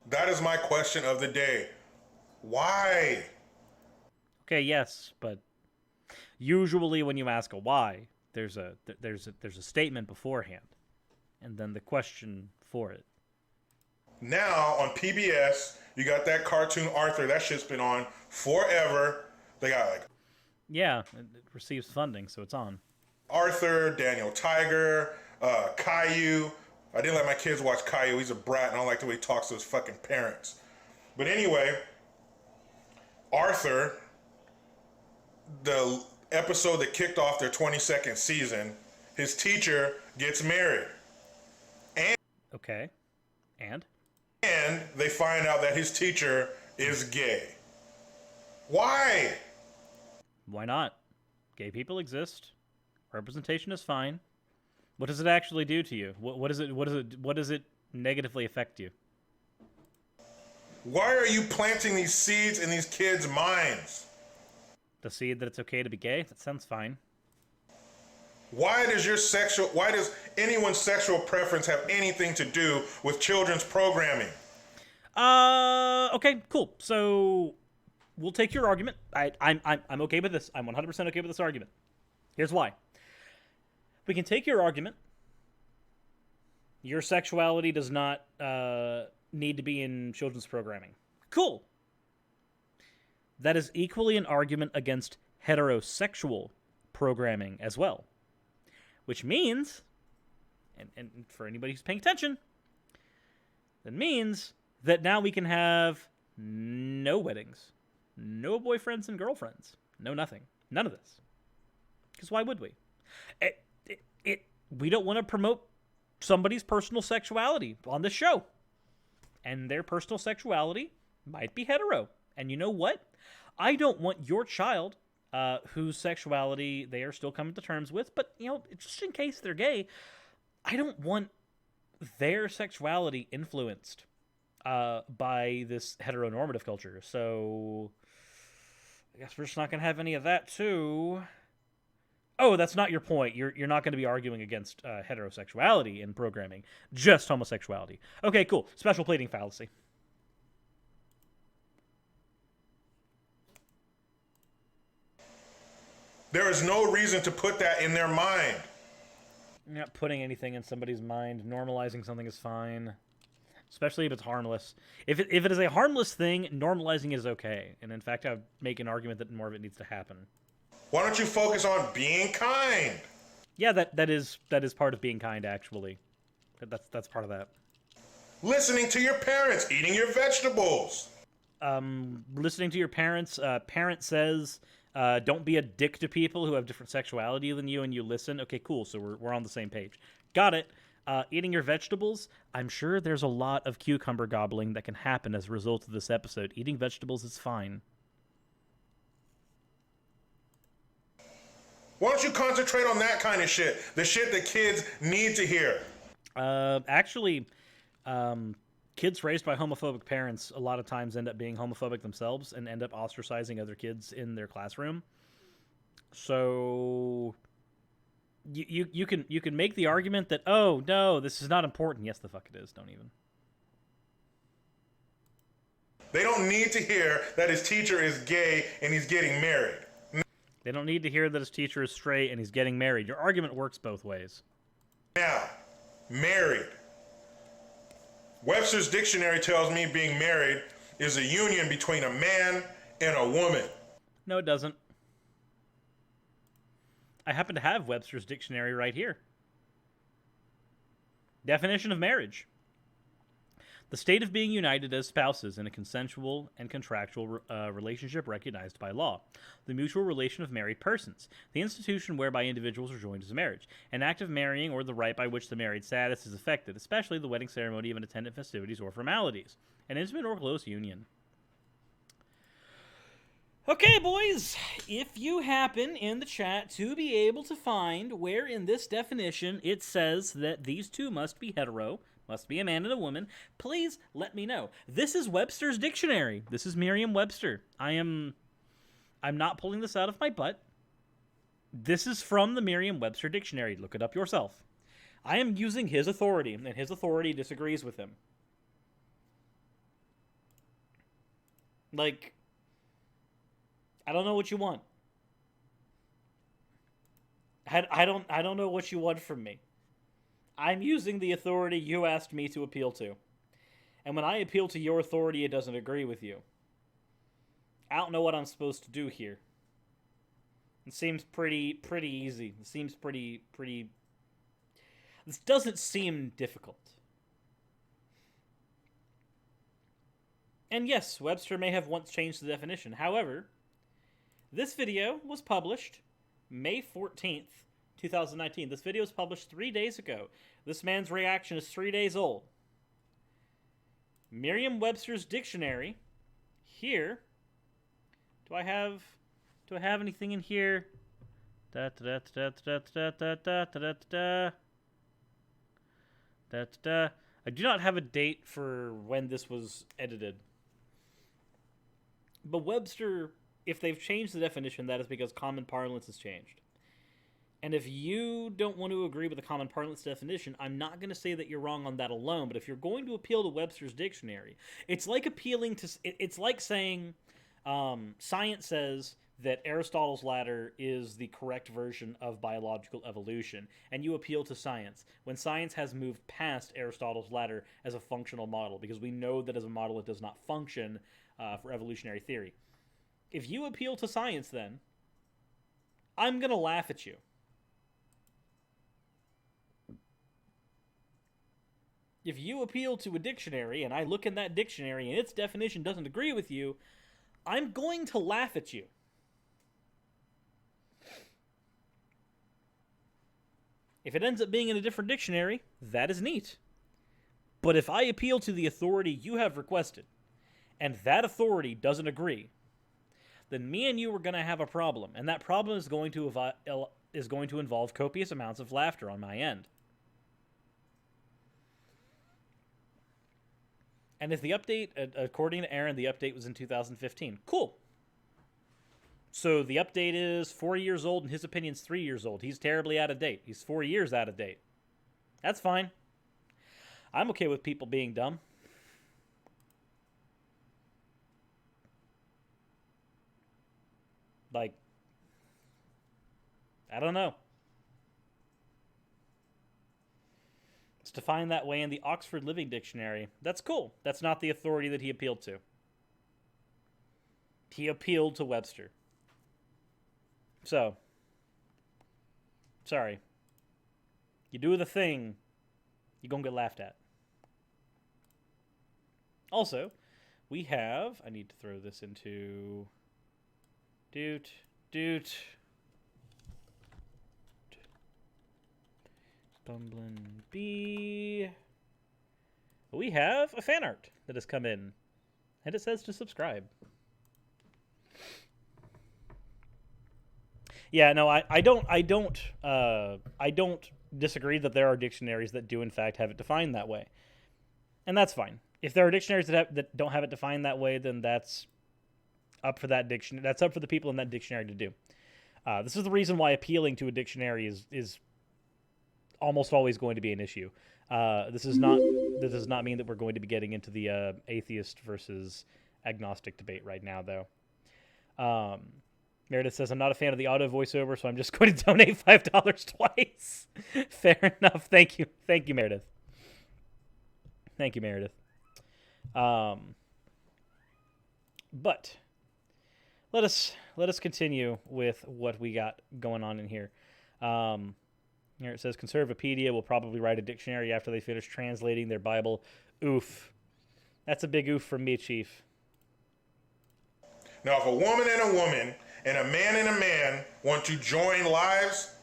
That is my question of the day. Why? Okay, yes, but usually when you ask a why, there's a statement beforehand, and then the question for it. Now on PBS, you got that cartoon Arthur. That shit's been on forever. They got like Yeah, it receives funding, so it's on. Arthur, Daniel Tiger, Caillou. I didn't let my kids watch Caillou. He's a brat, and I don't like the way he talks to his fucking parents. But anyway, Arthur, the episode that kicked off their 22nd season, his teacher gets married. Okay. And they find out that his teacher is gay. Why? why not? Gay people exist. Representation is fine. What does it actually do to you? What does it negatively affect you? Why are you planting these seeds in these kids' minds? The seed that it's okay to be gay? That sounds fine. Why does anyone's sexual preference have anything to do with children's programming? Okay, cool. So we'll take your argument. I'm okay with this. I'm 100% okay with this argument. Here's why. We can take your argument. Your sexuality does not need to be in children's programming. Cool. That is equally an argument against heterosexual programming as well. Which means, and for anybody who's paying attention, that means that now we can have no weddings, no boyfriends and girlfriends, no nothing, none of this. Because why would we? We don't want to promote somebody's personal sexuality on this show. And their personal sexuality might be hetero. And you know what? I don't want your child, whose sexuality they are still coming to terms with, but, you know, just in case they're gay, I don't want their sexuality influenced by this heteronormative culture. So I guess we're just not going to have any of that, too. Oh, that's not your point. You're not going to be arguing against heterosexuality in programming, just homosexuality. Okay, cool. Special pleading fallacy. There is no reason to put that in their mind. You're not putting anything in somebody's mind. Normalizing something is fine, especially if it's harmless. If it is a harmless thing, normalizing is okay. And in fact, I would make an argument that more of it needs to happen. Why don't you focus on being kind? Yeah, that is part of being kind, actually. That's part of that. Listening to your parents, eating your vegetables. Listening to your parents. Parent says, don't be a dick to people who have different sexuality than you, and you listen. Okay, cool. So we're on the same page. Got it. Eating your vegetables, I'm sure there's a lot of cucumber gobbling that can happen as a result of this episode. Eating vegetables is fine. Why don't you concentrate on that kind of shit? The shit that kids need to hear. Actually, kids raised by homophobic parents a lot of times end up being homophobic themselves and end up ostracizing other kids in their classroom. So you can make the argument that, oh no, this is not important. Yes, the fuck it is. Don't even. They don't need to hear that his teacher is gay and he's getting married. They don't need to hear that his teacher is straight and he's getting married. Your argument works both ways. Now, married. Webster's dictionary tells me being married is a union between a man and a woman. No, it doesn't. I happen to have Webster's dictionary right here. Definition of marriage. The state of being united as spouses in a consensual and contractual relationship recognized by law. The mutual relation of married persons. The institution whereby individuals are joined as a marriage. An act of marrying or the right by which the married status is effected, especially the wedding ceremony and attendant festivities or formalities. An intimate or close union. Okay, boys, if you happen in the chat to be able to find where in this definition it says that these two must be hetero, must be a man and a woman, please let me know. This is Webster's dictionary. This is Merriam-Webster. I'm not pulling this out of my butt. This is from the Merriam-Webster dictionary. Look it up yourself. I am using his authority, and his authority disagrees with him. Like, I don't know what you want. I don't know what you want from me. I'm using the authority you asked me to appeal to. And when I appeal to your authority, it doesn't agree with you. I don't know what I'm supposed to do here. It seems pretty easy. It seems pretty... This doesn't seem difficult. And yes, Webster may have once changed the definition. However, this video was published May 14th, 2019. This video was published 3 days ago. This man's reaction is 3 days old. Merriam-Webster's dictionary. Here. Do I have anything in here? I do not have a date for when this was edited. But Webster, if they've changed the definition, that is because common parlance has changed. And if you don't want to agree with the common parlance definition, I'm not going to say that you're wrong on that alone, but if you're going to appeal to Webster's dictionary, it's like appealing to... It's like saying science says that Aristotle's ladder is the correct version of biological evolution, and you appeal to science, when science has moved past Aristotle's ladder as a functional model, because we know that as a model it does not function for evolutionary theory. If you appeal to science, then, I'm going to laugh at you. If you appeal to a dictionary, and I look in that dictionary and its definition doesn't agree with you, I'm going to laugh at you. If it ends up being in a different dictionary, that is neat. But if I appeal to the authority you have requested, and that authority doesn't agree, then me and you are going to have a problem, and that problem is going to involve copious amounts of laughter on my end. And if the update, according to Aaron, the update was in 2015. Cool. So the update is 4 years old, and his opinion's 3 years old. He's terribly out of date. He's 4 years out of date. That's fine. I'm okay with people being dumb. Like, I don't know. It's defined that way in the Oxford Living Dictionary. That's cool. That's not the authority that he appealed to. He appealed to Webster. So, sorry. You do the thing, you're gonna get laughed at. Also, we have... I need to throw this into... Stumbling Bee. We have a fan art that has come in, and it says to subscribe. Yeah, no, I don't disagree that there are dictionaries that do in fact have it defined that way, and that's fine. If there are dictionaries that don't have it defined that way, then that's up for that dictionary. That's up for the people in that dictionary to do. This is the reason why appealing to a dictionary is almost always going to be an issue. This does not mean that we're going to be getting into the atheist versus agnostic debate right now, though. Meredith says, I'm not a fan of the auto voiceover, so I'm just going to donate $5 twice. Fair enough. Thank you. Thank you, Meredith. Thank you, Meredith. But let us continue with what we got going on in here. Here it says, Conservapedia will probably write a dictionary after they finish translating their Bible. Oof. That's a big oof from me, Chief. Now, if a woman and a man want to join lives,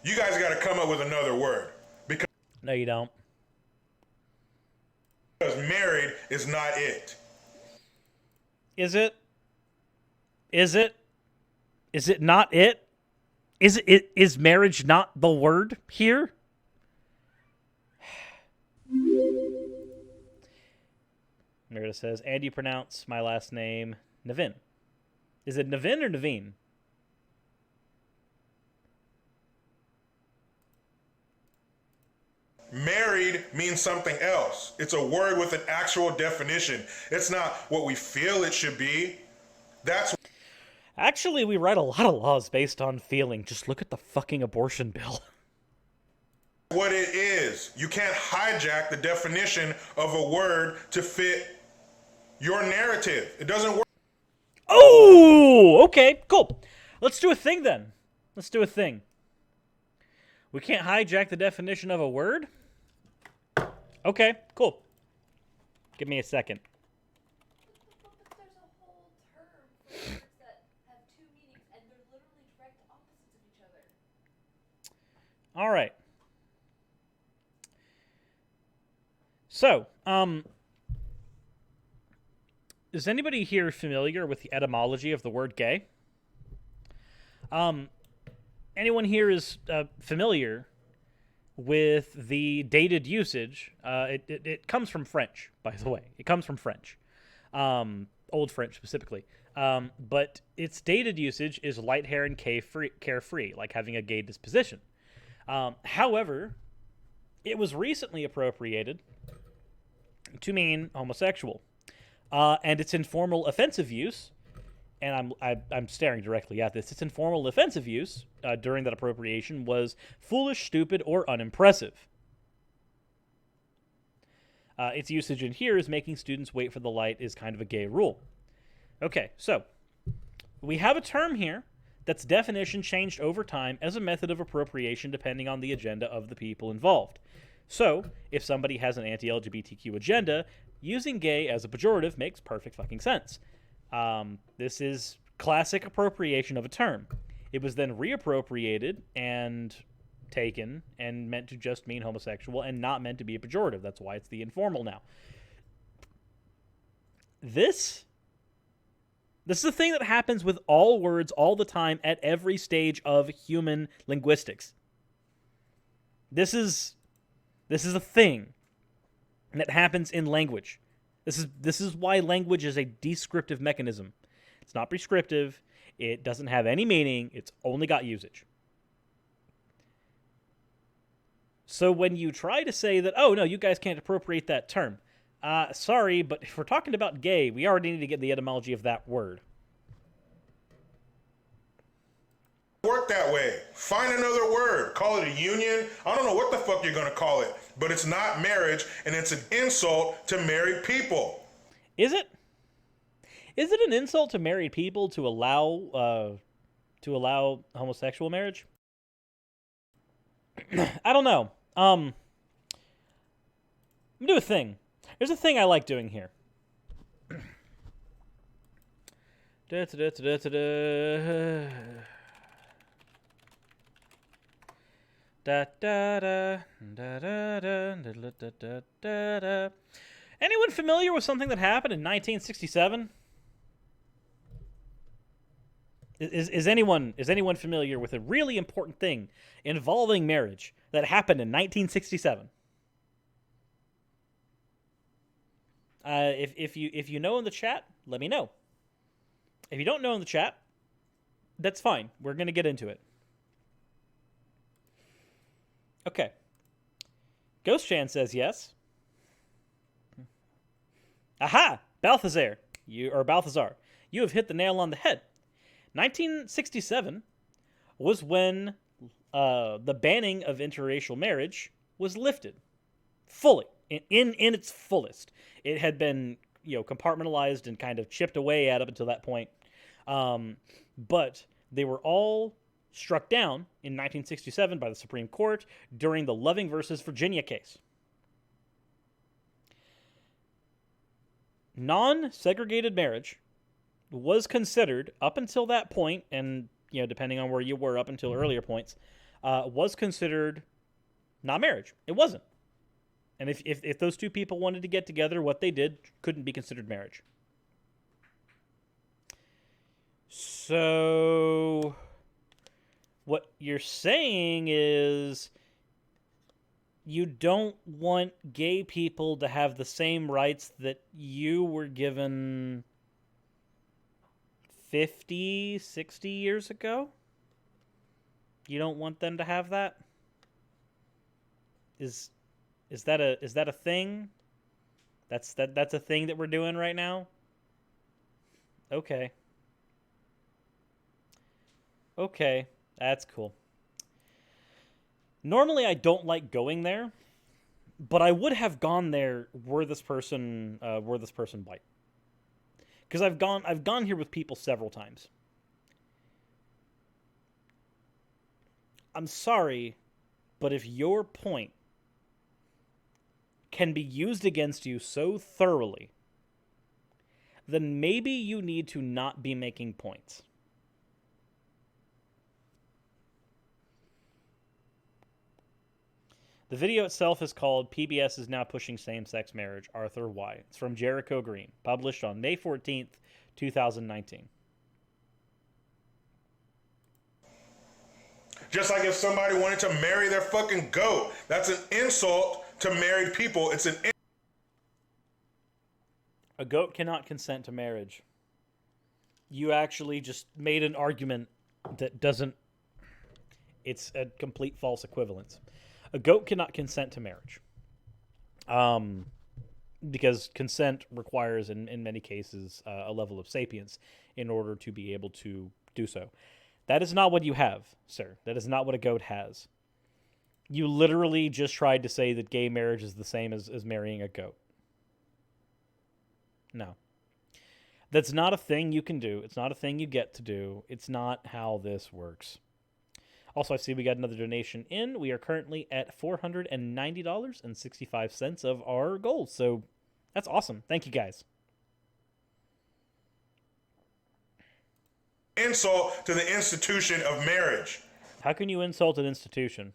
you guys got to come up with another word. Because No, you don't. married is not it. Is it? Is it? Is it not it? Is marriage not the word here? Meredith says, and you pronounce my last name Navin. Is it Navin or Naveen? Married means something else. It's a word with an actual definition. It's not what we feel it should be. That's Actually, we write a lot of laws based on feeling. Just look at the fucking abortion bill. what it is. You can't hijack the definition of a word to fit your narrative. It doesn't work. Oh, okay, cool. Let's do a thing then. Let's do a thing. We can't hijack the definition of a word? Okay, cool. Give me a second. But there's a whole term for words that have two meanings, and they're literally direct opposites of each other. All right. So, is anybody here familiar with the etymology of the word gay? Anyone here is familiar with the dated usage? It comes from French, by the way. It comes from French. Old French, specifically. But its dated usage is light hair and carefree, like having a gay disposition. However, it was recently appropriated to mean homosexual. And its informal offensive use, and I'm staring directly at this, its informal offensive use during that appropriation was foolish, stupid, or unimpressive. Its usage in here is making students wait for the light is kind of a gay rule. Okay, so we have a term here that's definition changed over time as a method of appropriation depending on the agenda of the people involved. So, if somebody has an anti-LGBTQ agenda, using gay as a pejorative makes perfect fucking sense. This is classic appropriation of a term. It was then reappropriated and taken and meant to just mean homosexual and not meant to be a pejorative. That's why it's the informal now. This is a thing that happens with all words all the time at every stage of human linguistics. This is a thing that happens in language. This is why language is a descriptive mechanism. It's not prescriptive. It doesn't have any meaning. It's only got usage. So when you try to say that, oh, no, you guys can't appropriate that term. Sorry, but if we're talking about gay, we already need to get the etymology of that word. Work that way. Find another word. Call it a union. I don't know what the fuck you're going to call it, but it's not marriage, and it's an insult to married people. Is it? Is it an insult to married people to allow homosexual marriage? I don't know. I'm gonna do a thing. There's a thing I like doing here. Da, da, da, da, da, da, da, da, da, da, da. Anyone familiar with something that happened in 1967? Is anyone familiar with a really important thing involving marriage that happened in 1967? If you know in the chat, let me know. If you don't know in the chat, that's fine. We're gonna get into it. Okay. Ghost Chan says yes. Aha! Balthazar, you have hit the nail on the head. 1967 was when the banning of interracial marriage was lifted fully in its fullest. It had been compartmentalized and kind of chipped away at up until that point, but they were all struck down in 1967 by the Supreme Court during the Loving versus Virginia case. Non-segregated marriage was considered up until that point, and depending on where you were up until earlier points, was considered not marriage. It wasn't. And if those two people wanted to get together, what they did couldn't be considered marriage. So what you're saying is you don't want gay people to have the same rights that you were given 50, 60 years ago? You don't want them to have that? Is that a thing? That's a thing that we're doing right now? Okay. Okay, that's cool. Normally I don't like going there, but I would have gone there were this person white. Because I've gone here with people several times. I'm sorry, but if your point can be used against you so thoroughly, then maybe you need to not be making points. The video itself is called PBS is Now Pushing Same-Sex Marriage, Arthur Y. It's from Jericho Green, published on May 14th, 2019. Just like if somebody wanted to marry their fucking goat. That's an insult to married people. It's A goat cannot consent to marriage. You actually just made an argument that doesn't... It's a complete false equivalence. A goat cannot consent to marriage. Because consent requires, in many cases, a level of sapience in order to be able to do so. That is not what you have, sir. That is not what a goat has. You literally just tried to say that gay marriage is the same as marrying a goat. No. That's not a thing you can do. It's not a thing you get to do. It's not how this works. Also, I see we got another donation in. We are currently at $490.65 of our goal. So that's awesome. Thank you, guys. insult to the institution of marriage. How can you insult an institution?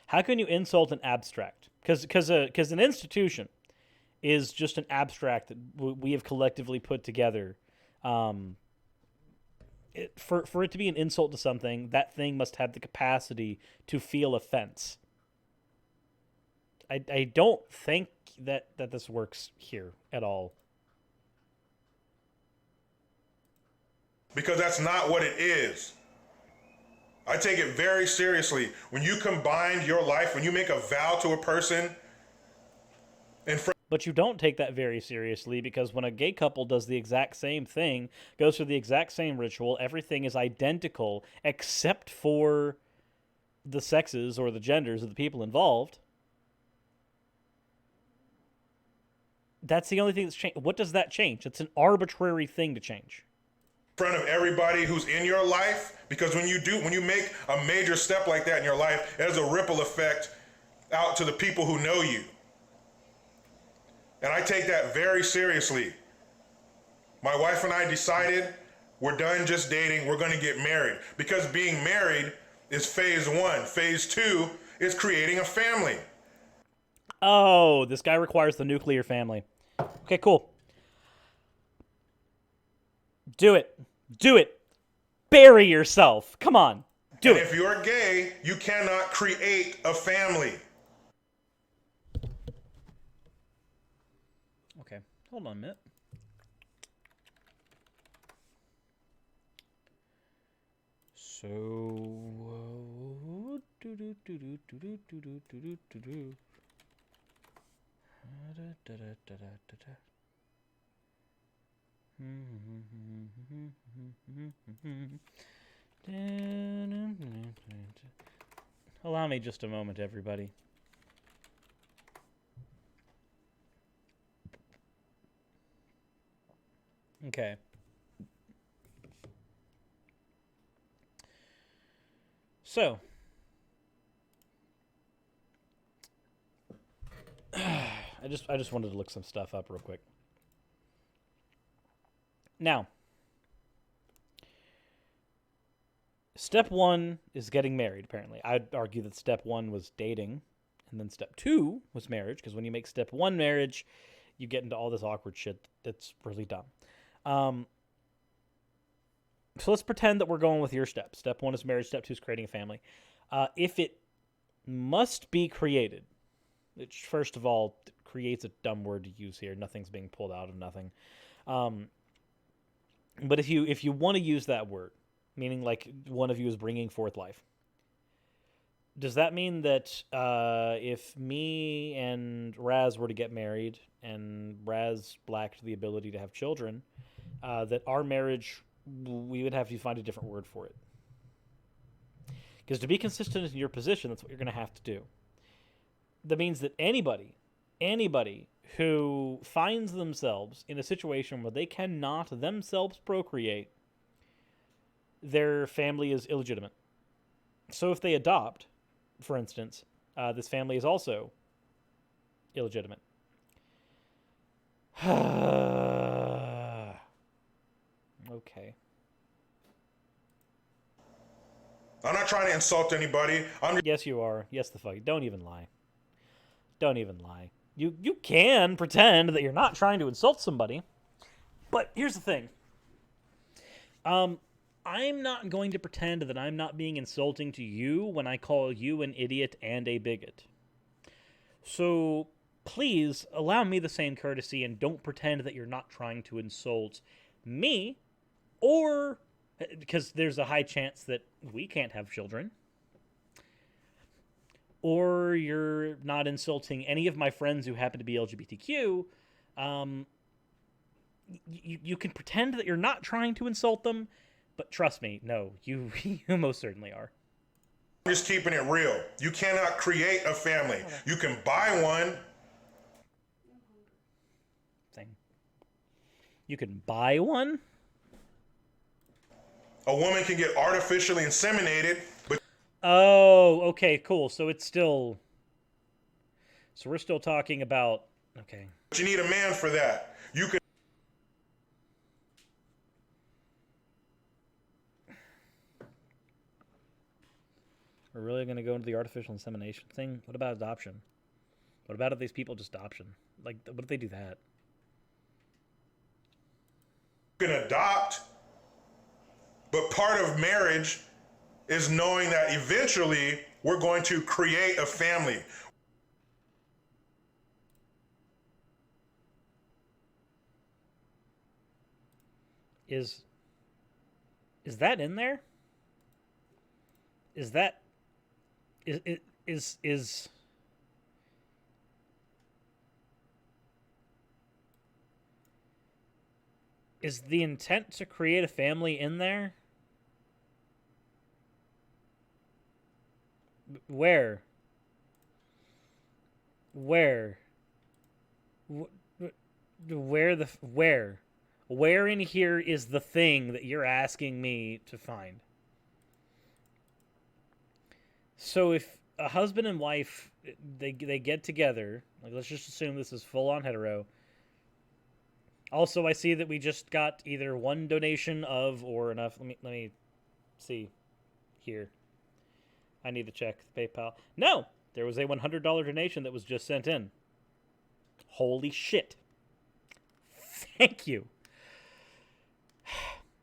How can you insult an abstract? Because an institution is just an abstract that we have collectively put together. For it to be an insult to something, that thing must have the capacity to feel offense. I don't think that this works here at all. Because that's not what it is. I take it very seriously. When you combine your life, when you make a vow to a person, but you don't take that very seriously, because when a gay couple does the exact same thing, goes through the exact same ritual, everything is identical except for the sexes or the genders of the people involved. That's the only thing that's changed. What does that change? It's an arbitrary thing to change. In front of everybody who's in your life, because when you make a major step like that in your life, it has a ripple effect out to the people who know you. And I take that very seriously. My wife and I decided we're done just dating, we're going to get married. Because being married is phase one. Phase two is creating a family. Oh, this guy requires the nuclear family. Okay, cool. Do it. Do it. Bury yourself. Come on. Do And it. if you're gay, you cannot create a family. Okay, hold on a minute. So, allow me just a moment, everybody. Okay. So, I just wanted to look some stuff up real quick. Now, step one is getting married, apparently. I'd argue that step one was dating, and then step two was marriage, because when you make step one marriage, you get into all this awkward shit that's really dumb. So let's pretend that we're going with your steps. Step one is marriage, step two is creating a family. If it must be created, which first of all creates a dumb word to use here. Nothing's being pulled out of nothing. But if you want to use that word, meaning like one of you is bringing forth life, does that mean that if me and Raz were to get married and Raz lacked the ability to have children, that our marriage, we would have to find a different word for it? Because to be consistent in your position, that's what you're going to have to do. That means that anybody who finds themselves in a situation where they cannot themselves procreate, their family is illegitimate. So if they adopt, for instance, this family is also illegitimate. Okay. I'm not trying to insult anybody. Yes, you are. Yes, the fuck. Don't even lie. Don't even lie. You can pretend that you're not trying to insult somebody, but here's the thing. I'm not going to pretend that I'm not being insulting to you when I call you an idiot and a bigot. So please allow me the same courtesy and don't pretend that you're not trying to insult me, or because there's a high chance that we can't have children. Or you're not insulting any of my friends who happen to be LGBTQ. You can pretend that you're not trying to insult them, but trust me, no, you most certainly are. I'm just keeping it real. You cannot create a family. You can buy one. Thing. You can buy one? A woman can get artificially inseminated, but Oh, okay, cool. So it's still... So we're still talking about... Okay. you need a man for that. You can... We're really going to go into the artificial insemination thing? What about adoption? What about if these people just adoption? Like, what if they do that? You can adopt, but part of marriage is knowing that eventually we're going to create a family. Is that in there? Is that... Is the intent to create a family in there? Where? Where in here is the thing that you're asking me to find? So if a husband and wife, they get together, like let's just assume this is full on hetero. Also, I see that we just got either one donation of or enough. Let me see here. I need to check the PayPal. No, there was a $100 donation that was just sent in. Holy shit. Thank you.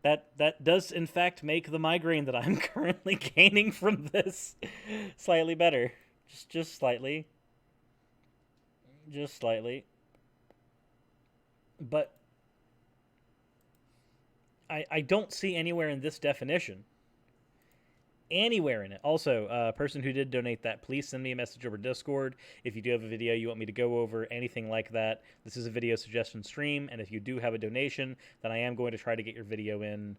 That does, in fact, make the migraine that I'm currently gaining from this slightly better. Just slightly. Just slightly. But I don't see anywhere in this definition. Anywhere in it. Also, person who did donate that, please send me a message over Discord. If you do have a video you want me to go over, anything like that. This is a video suggestion stream, and if you do have a donation, then I am going to try to get your video in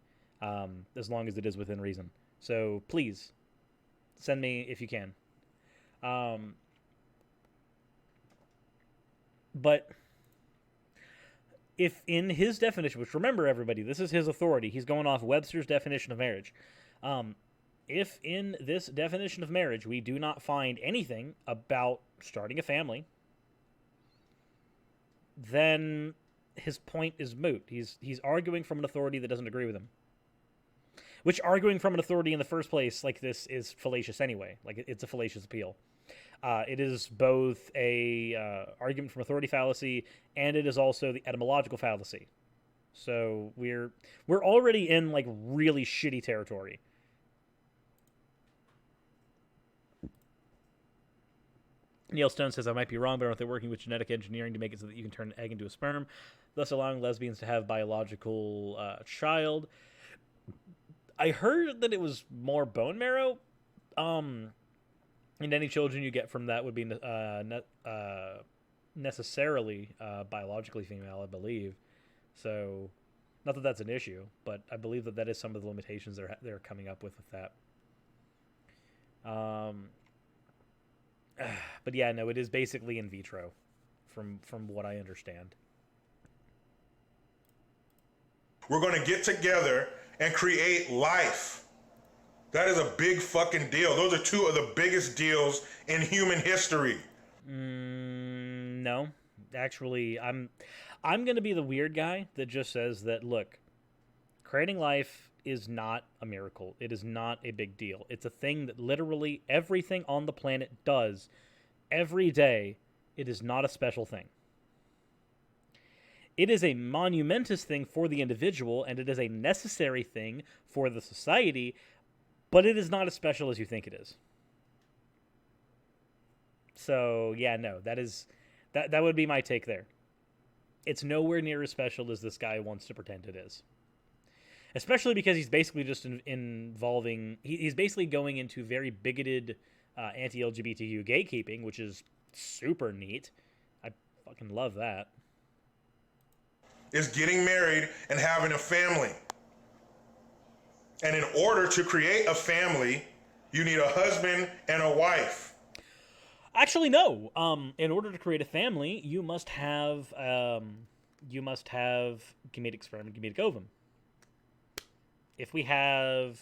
as long as it is within reason. So please, send me if you can. But if in his definition, which remember everybody, this is his authority, he's going off Webster's definition of marriage. If in this definition of marriage we do not find anything about starting a family, then his point is moot. He's arguing from an authority that doesn't agree with him. Which arguing from an authority in the first place like this is fallacious anyway. Like it's a fallacious appeal. It is both a argument from authority fallacy, and it is also the etymological fallacy. So we're already in like really shitty territory. Neil Stone says, I might be wrong, but aren't they working with genetic engineering to make it so that you can turn an egg into a sperm, thus allowing lesbians to have biological child? I heard that it was more bone marrow. And any children you get from that would be necessarily biologically female, I believe. So, not that that's an issue, but I believe that is some of the limitations they're coming up with that. But yeah, no, it is basically in vitro, from what I understand. We're going to get together and create life. That is a big fucking deal. Those are two of the biggest deals in human history. No, actually, I'm going to be the weird guy that just says that, look, creating life is not a miracle. It is not a big deal. It's a thing that literally everything on the planet does every day. It is not a special thing. It is a monumentous thing for the individual, and it is a necessary thing for the society, but it is not as special as you think it is. So, yeah, no, that would be my take there. It's nowhere near as special as this guy wants to pretend it is. Especially because he's basically just involving... He's basically going into very bigoted anti-LGBTQ gatekeeping, which is super neat. I fucking love that. Is getting married and having a family. And in order to create a family, you need a husband and a wife. Actually, no. In order to create a family, you must have gametic sperm and gametic ovum. If we have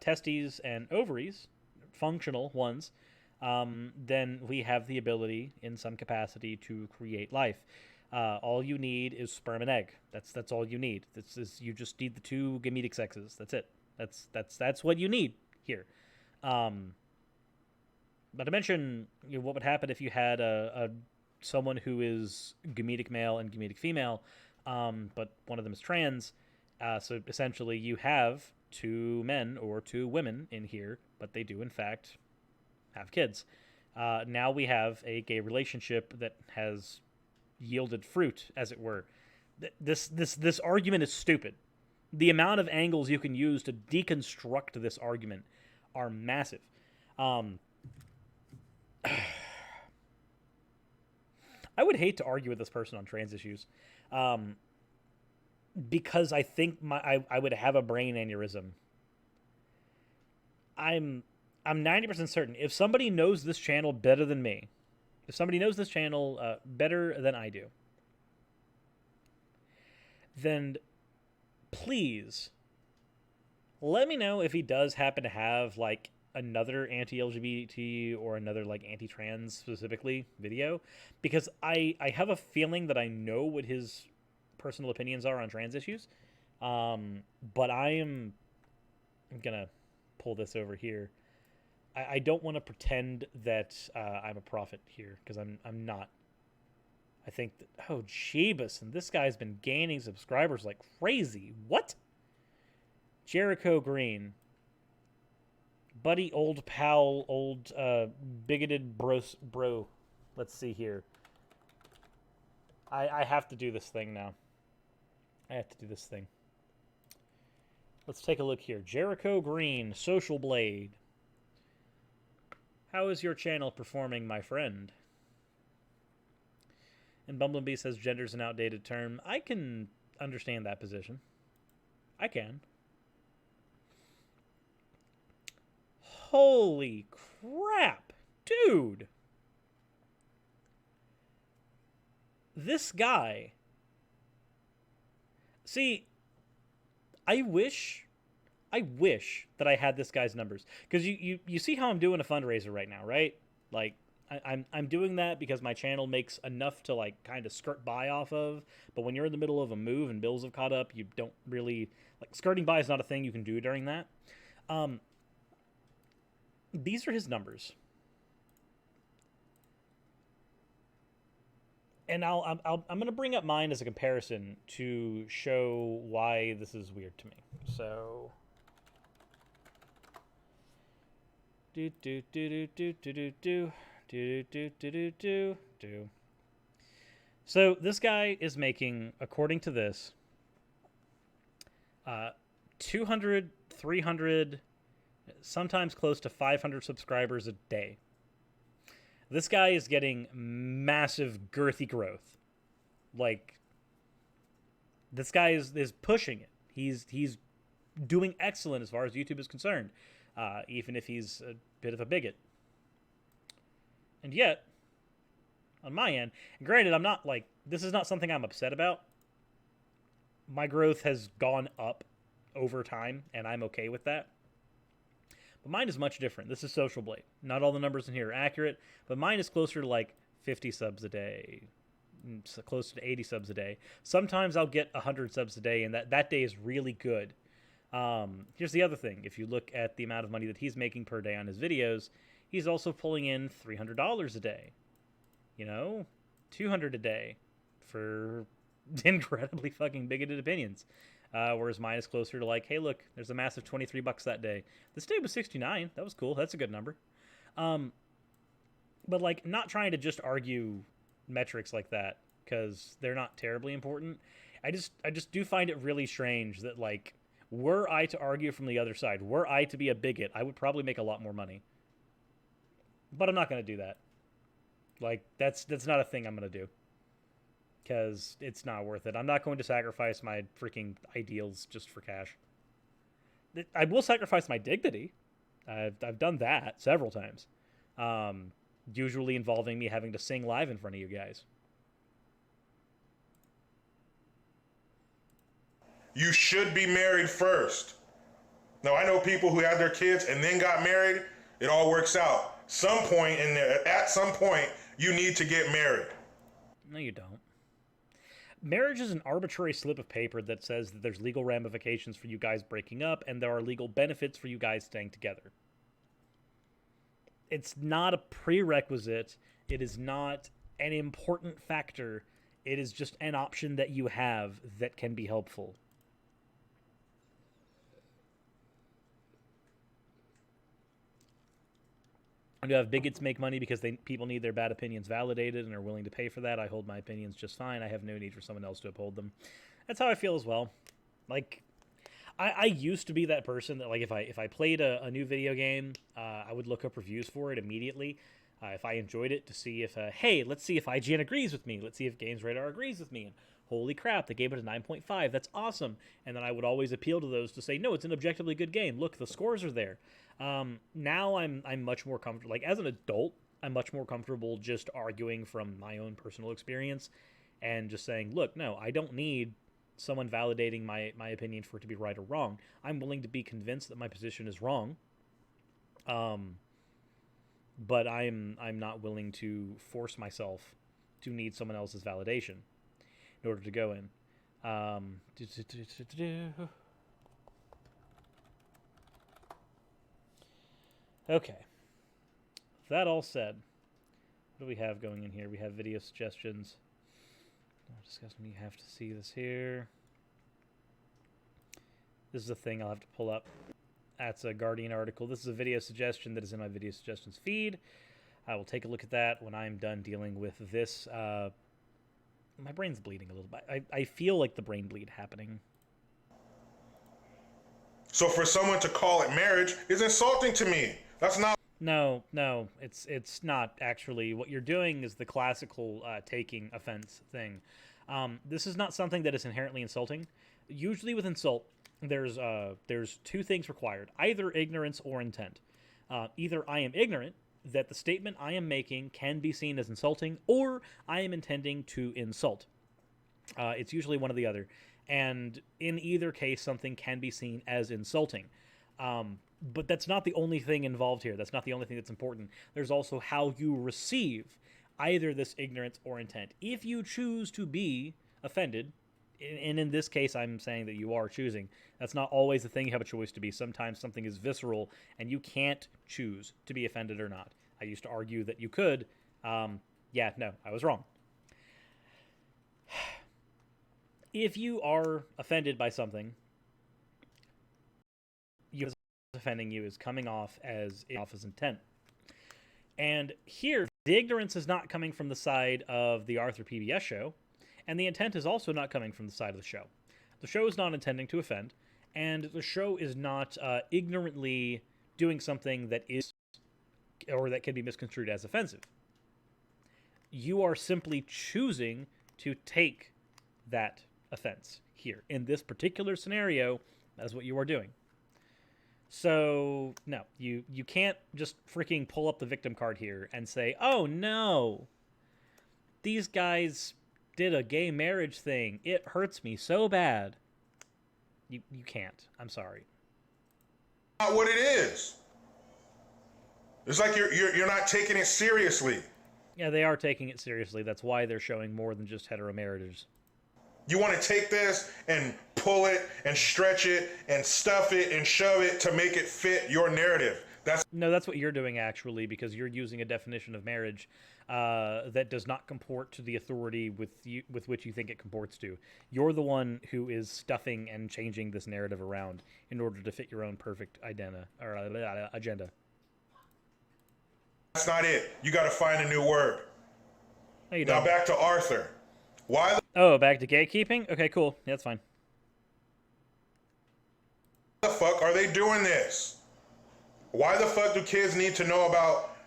testes and ovaries, functional ones, then we have the ability in some capacity to create life. All you need is sperm and egg. That's all you need. You just need the two gametic sexes. That's it. That's what you need here. But I mentioned what would happen if you had someone who is gametic male and gametic female, but one of them is trans. So essentially, you have two men or two women in here, but they do in fact have kids. Now we have a gay relationship that has yielded fruit, as it were. This argument is stupid. The amount of angles you can use to deconstruct this argument are massive. I would hate to argue with this person on trans issues, because I think I would have a brain aneurysm. I'm 90% certain if somebody knows this channel better than me, if somebody knows this channel better than I do, then please let me know if he does happen to have like another anti-LGBT or another like anti-trans specifically video, because I have a feeling that I know what his personal opinions are on trans issues, but I'm gonna pull this over here. I don't want to pretend that I'm a prophet here, because I'm not. I think that, oh, Jeebus, and this guy's been gaining subscribers like crazy. What? Jericho Green. Buddy, old pal, old bigoted bro. Let's see here. I have to do this thing now. I have to do this thing. Let's take a look here. Jericho Green, Social Blade. How is your channel performing, my friend? And Bumblebee says gender's an outdated term. I can understand that position. I can. Holy crap, dude. This guy. See, I wish that I had this guy's numbers, because you see how I'm doing a fundraiser right now, right? Like I'm doing that because my channel makes enough to like kind of skirt by off of, but when you're in the middle of a move and bills have caught up, you don't really like skirting by is not a thing you can do during that. These are his numbers. And I'm going to bring up mine as a comparison to show why this is weird to me. So So this guy is making, according to this, 200, 300, sometimes close to 500 subscribers a day. This guy is getting massive girthy growth. Like, this guy is pushing it. He's doing excellent as far as YouTube is concerned, even if he's a bit of a bigot. And yet, on my end, and granted, I'm not like, this is not something I'm upset about. My growth has gone up over time, and I'm okay with that. But mine is much different. This is Social Blade. Not all the numbers in here are accurate, but mine is closer to like 50 subs a day, so closer to 80 subs a day. Sometimes I'll get 100 subs a day, and that day is really good. Here's the other thing. If you look at the amount of money that he's making per day on his videos, he's also pulling in $300 a day. You know, $200 a day for incredibly fucking bigoted opinions. Whereas mine is closer to like, hey, look, there's a massive $23 that day. This day was 69. That was cool. That's a good number. But like, not trying to just argue metrics like that, because they're not terribly important. I just do find it really strange that, like, were I to argue from the other side, were I to be a bigot, I would probably make a lot more money. But I'm not going to do that. Like, that's not a thing I'm going to do. Because it's not worth it. I'm not going to sacrifice my freaking ideals just for cash. I will sacrifice my dignity. I've done that several times. Usually involving me having to sing live in front of you guys. You should be married first. Now, I know people who had their kids and then got married. It all works out. At some point, you need to get married. No, you don't. Marriage is an arbitrary slip of paper that says that there's legal ramifications for you guys breaking up and there are legal benefits for you guys staying together. It's not a prerequisite. It is not an important factor. It is just an option that you have that can be helpful. And you have bigots make money because people need their bad opinions validated and are willing to pay for that. I hold my opinions just fine. I have no need for someone else to uphold them. That's how I feel as well. Like, I used to be that person that, like, if I played a new video game, I would look up reviews for it immediately. If I enjoyed it, to see if, hey, let's see if IGN agrees with me. Let's see if Games Radar agrees with me. And holy crap, they gave it a 9.5. That's awesome. And then I would always appeal to those to say, no, it's an objectively good game. Look, the scores are there. Now I'm much more comfortable. Like, as an adult, I'm much more comfortable just arguing from my own personal experience and just saying, look, no, I don't need someone validating my opinion for it to be right or wrong. I'm willing to be convinced that my position is wrong. But I'm not willing to force myself to need someone else's validation in order to go in. Okay. that all said, what do we have going in here? We have video suggestions. Discussing, you have to see this here. This is a thing I'll have to pull up. That's a Guardian article. This is a video suggestion that is in my video suggestions feed. I will take a look at that when I'm done dealing with this. My brain's bleeding a little bit. I feel like the brain bleed happening. So for someone to call it marriage is insulting to me. That's not. No, it's not actually. What you're doing is the classical taking offense thing. This is not something that is inherently insulting. Usually with insult, there's two things required: either ignorance or intent. Either I am ignorant that the statement I am making can be seen as insulting, or I am intending to insult. It's usually one or the other, and in either case, something can be seen as insulting. But that's not the only thing involved here. That's not the only thing that's important. There's also how you receive either this ignorance or intent. If you choose to be offended, and in this case I'm saying that you are choosing, that's not always the thing you have a choice to be. Sometimes something is visceral and you can't choose to be offended or not. I used to argue that you could. Yeah, no, I was wrong. If you are offended by something, offending you is coming off as intent. And here, the ignorance is not coming from the side of the Arthur PBS show, and the intent is also not coming from the side of the show. The show is not intending to offend, and the show is not ignorantly doing something that is, or that can be misconstrued as offensive. You are simply choosing to take that offense here. In this particular scenario, that's what you are doing. So, no, you can't just freaking pull up the victim card here and say, oh no, these guys did a gay marriage thing. It hurts me so bad. You can't. I'm sorry. Not what it is. It's like you're not taking it seriously. Yeah, they are taking it seriously. That's why they're showing more than just heteromarriages. You want to take this and pull it and stretch it and stuff it and shove it to make it fit your narrative. That's what you're doing, actually, because you're using a definition of marriage that does not comport to the authority with which you think it comports to. You're the one who is stuffing and changing this narrative around in order to fit your own perfect agenda. That's not it. You got to find a new word. No, you now don't. Back to Arthur. Why back to gatekeeping? Okay, cool. Yeah, that's fine. the fuck are they doing this? Why the fuck do kids need to know about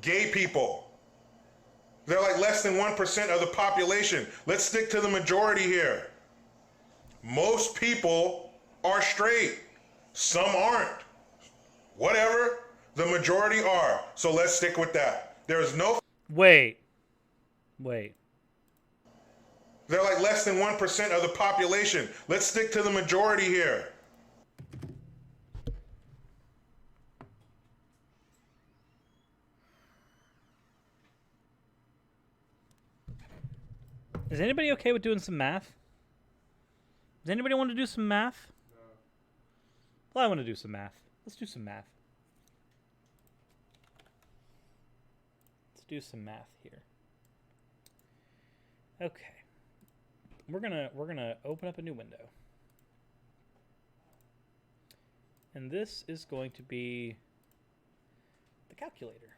gay people? They're like less than 1% of the population. Let's stick to the majority here. Most people are straight. Some aren't. Whatever. The majority are. So let's stick with that. There's no... Wait. They're like less than 1% of the population. Let's stick to the majority here. Is anybody okay with doing some math? Does anybody want to do some math? No. Well, I want to do some math. Let's do some math. Let's do some math here. Okay. We're gonna open up a new window. And this is going to be the calculator.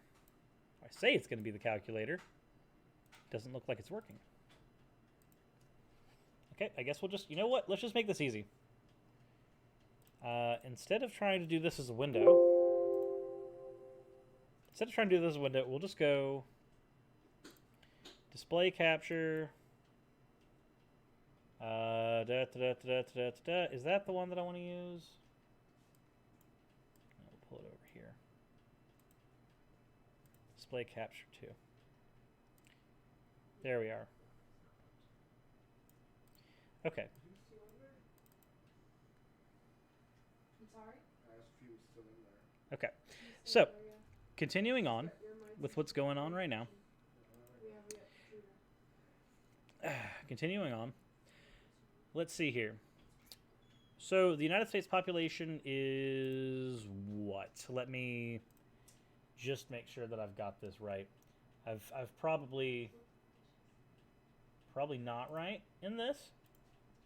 I say it's going to be the calculator. Doesn't look like it's working. Okay, I guess we'll just, you know what? Let's just make this easy. Instead of trying to do this as a window, we'll just go display capture. Is that the one that I want to use? I'll pull it over here. Display capture 2. There we are. Okay. I'm sorry? Okay. So, continuing on with what's going on right now. Continuing on. Let's see here. So, the United States population is what? Let me just make sure that I've got this right. I've probably not right in this,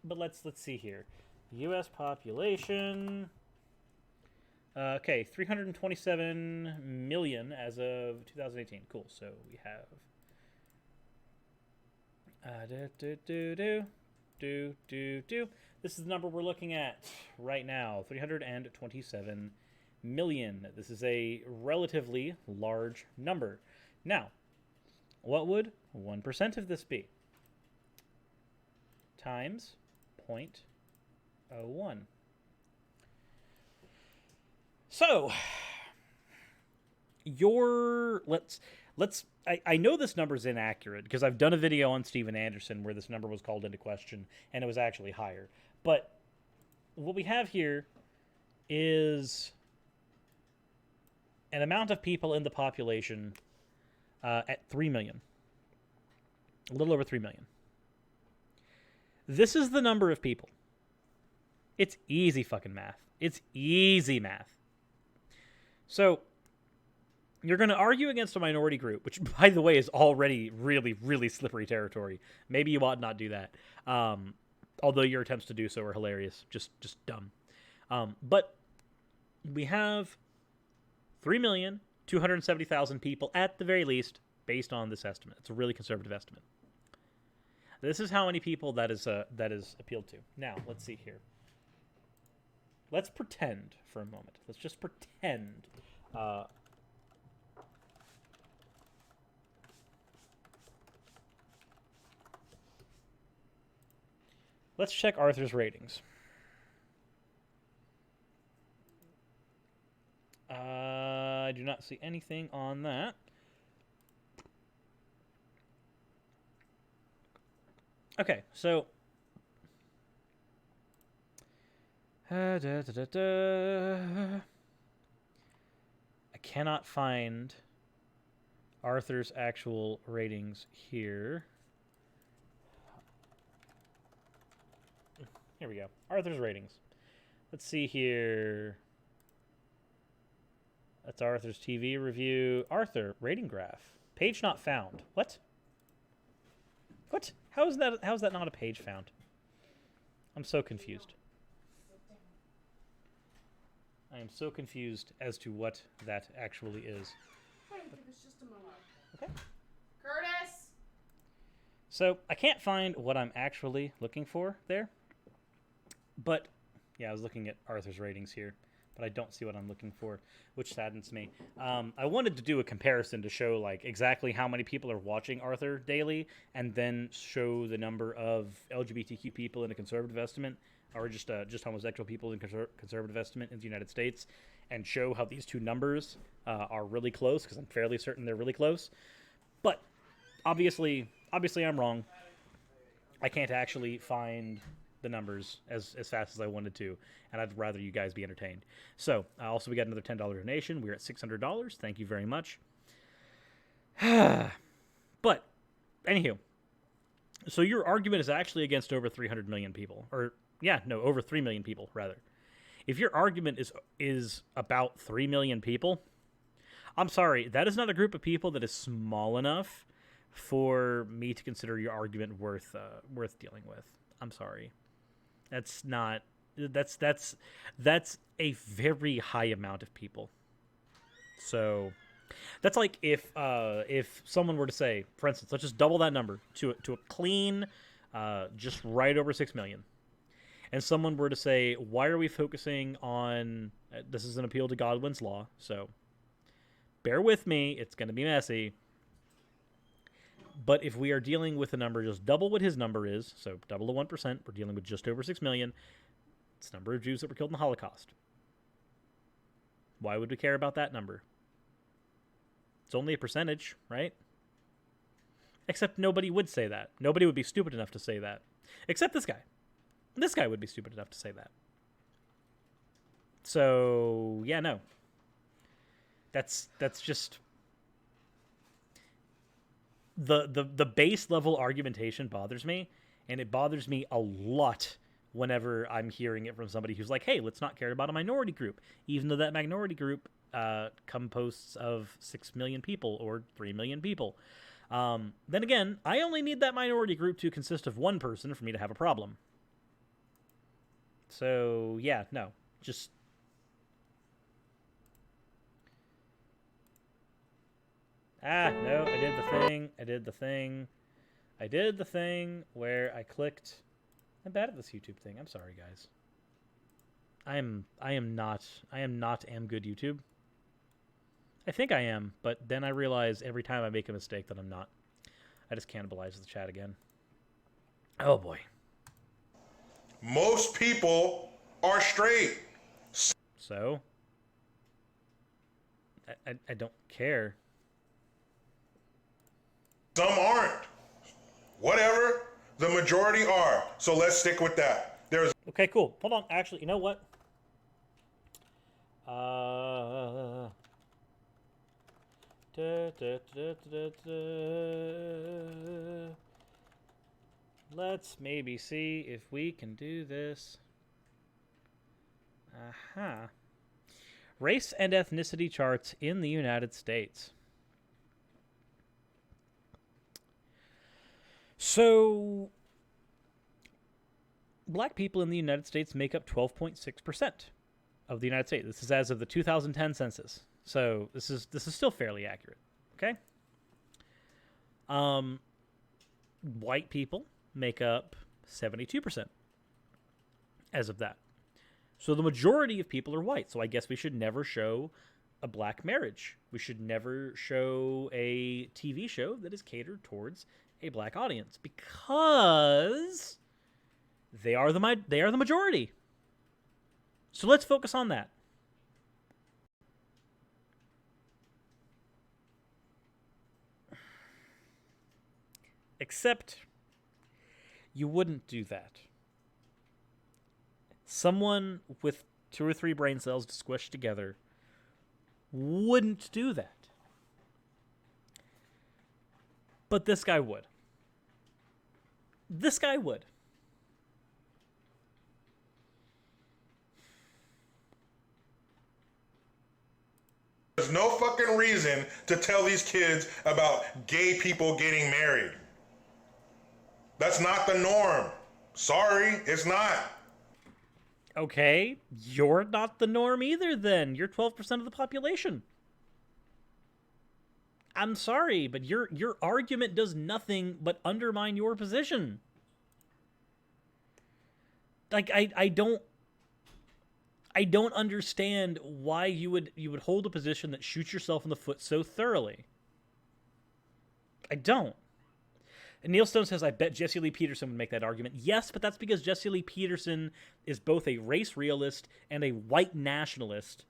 but let's see here. U.S. population. Okay, 327 million as of 2018. Cool. So we have. This is the number we're looking at right now. 327 million. This is a relatively large number. Now, what would 1% of this be? Times 0.01. So, I know this number's inaccurate because I've done a video on Steven Anderson where this number was called into question and it was actually higher. But what we have here is an amount of people in the population at 3 million. A little over 3 million. This is the number of people. It's easy fucking math. It's easy math. So, you're going to argue against a minority group, which, by the way, is already really, really slippery territory. Maybe you ought not do that. Although your attempts to do so are hilarious. Just dumb. But we have 3,270,000 people at the very least, based on this estimate. It's a really conservative estimate. This is how many people that is appealed to. Now, let's see here. Let's pretend for a moment. Let's just pretend. Let's check Arthur's ratings. I do not see anything on that. Okay, so I cannot find Arthur's actual ratings here. Here we go. Arthur's ratings. Let's see here. That's Arthur's TV review. Arthur, rating graph. Page not found. What? What? How is that not a page found? I'm so confused. I am so confused as to what that actually is. Hey, give us just a moment. Okay. Curtis! So, I can't find what I'm actually looking for there. But, yeah, I was looking at Arthur's ratings here. But I don't see what I'm looking for, which saddens me. I wanted to do a comparison to show like exactly how many people are watching Arthur daily, and then show the number of LGBTQ people in a conservative estimate, or just homosexual people in conservative estimate in the United States, and show how these two numbers are really close, because I'm fairly certain they're really close. But obviously I'm wrong. I can't actually find the numbers as fast as I wanted to, and I'd rather you guys be entertained. So, also we got another $10 donation. We're at $600. Thank you very much. But, anywho, so your argument is actually against over 300 million people. Over 3 million people, rather. If your argument is about 3 million people, I'm sorry, that is not a group of people that is small enough for me to consider your argument worth dealing with. I'm sorry. That's a very high amount of people. So that's like if someone were to say, for instance, let's just double that number to a clean just right over 6 million. And someone were to say, why are we focusing on this is an appeal to Godwin's law, so bear with me, it's going to be messy. But if we are dealing with a number just double what his number is, so double the 1%, we're dealing with just over 6 million. It's the number of Jews that were killed in the Holocaust. Why would we care about that number? It's only a percentage, right? Except nobody would say that. Nobody would be stupid enough to say that. Except this guy. This guy would be stupid enough to say that. So, yeah, no. That's just... The base level argumentation bothers me, and it bothers me a lot whenever I'm hearing it from somebody who's like, hey, let's not care about a minority group, even though that minority group composts of 6 million people or 3 million people. Then again, I only need that minority group to consist of one person for me to have a problem. So, yeah, no. Just... no, I did the thing where I clicked... I'm bad at this YouTube thing. I'm sorry, guys. I am not good YouTube. I think I am, but then I realize every time I make a mistake that I'm not. I just cannibalize the chat again. Oh boy. Most people are straight. So? I don't care. Some aren't. Whatever. The majority are. So let's stick with that. There's Okay, cool. Hold on. Actually, you know what? Let's maybe see if we can do this. Aha. Race and ethnicity charts in the United States. So, black people in the United States make up 12.6% of the United States. This is as of the 2010 census. So, this is still fairly accurate. Okay? White people make up 72% as of that. So the majority of people are white. So I guess we should never show a black marriage. We should never show a TV show that is catered towards a black audience because they are the majority. So let's focus on that. Except you wouldn't do that. Someone with 2 or 3 brain cells squished together wouldn't do that. But this guy would. This guy would. There's no fucking reason to tell these kids about gay people getting married. That's not the norm. Sorry, it's not. Okay, you're not the norm either then. You're 12% of the population. I'm sorry, but your argument does nothing but undermine your position. Like, I don't understand why you would hold a position that shoots yourself in the foot so thoroughly. I don't. And Neil Stone says, I bet Jesse Lee Peterson would make that argument. Yes, but that's because Jesse Lee Peterson is both a race realist and a white nationalist.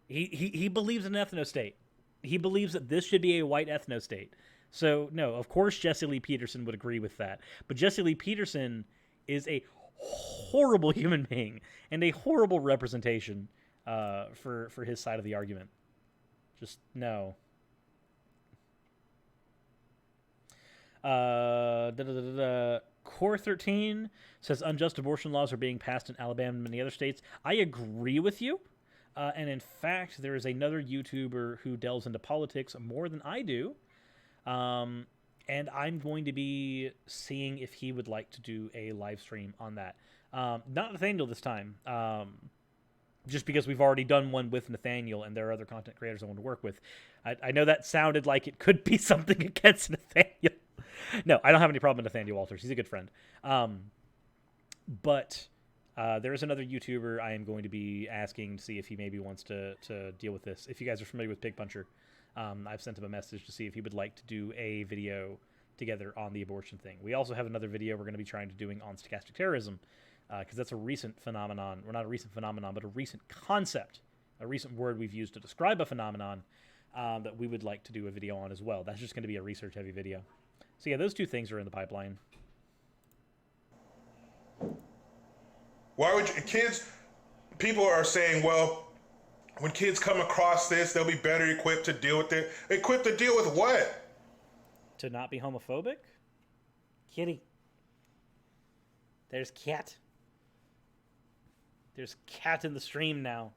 He believes in an ethno-state. He believes that this should be a white ethno-state. So, no, of course Jesse Lee Peterson would agree with that. But Jesse Lee Peterson is a horrible human being and a horrible representation for his side of the argument. Just, no. Core 13 says unjust abortion laws are being passed in Alabama and many other states. I agree with you. And in fact, there is another YouTuber who delves into politics more than I do. And I'm going to be seeing if he would like to do a live stream on that. Not Nathaniel this time. Just because we've already done one with Nathaniel and there are other content creators I want to work with. I know that sounded like it could be something against Nathaniel. No, I don't have any problem with Nathaniel Walters. He's a good friend. But there is another YouTuber I am going to be asking to see if he maybe wants to deal with this. If you guys are familiar with Pig Puncher, I've sent him a message to see if he would like to do a video together on the abortion thing. We also have another video we're going to be trying to doing on stochastic terrorism, because that's a recent phenomenon. Well, not a recent phenomenon, but a recent concept, a recent word we've used to describe a phenomenon that we would like to do a video on as well. That's just going to be a research-heavy video. So yeah, those two things are in the pipeline. Why would people are saying, well, when kids come across this, they'll be better equipped to deal with it. Equipped to deal with what? To not be homophobic? Kitty. There's cat. There's cat in the stream now.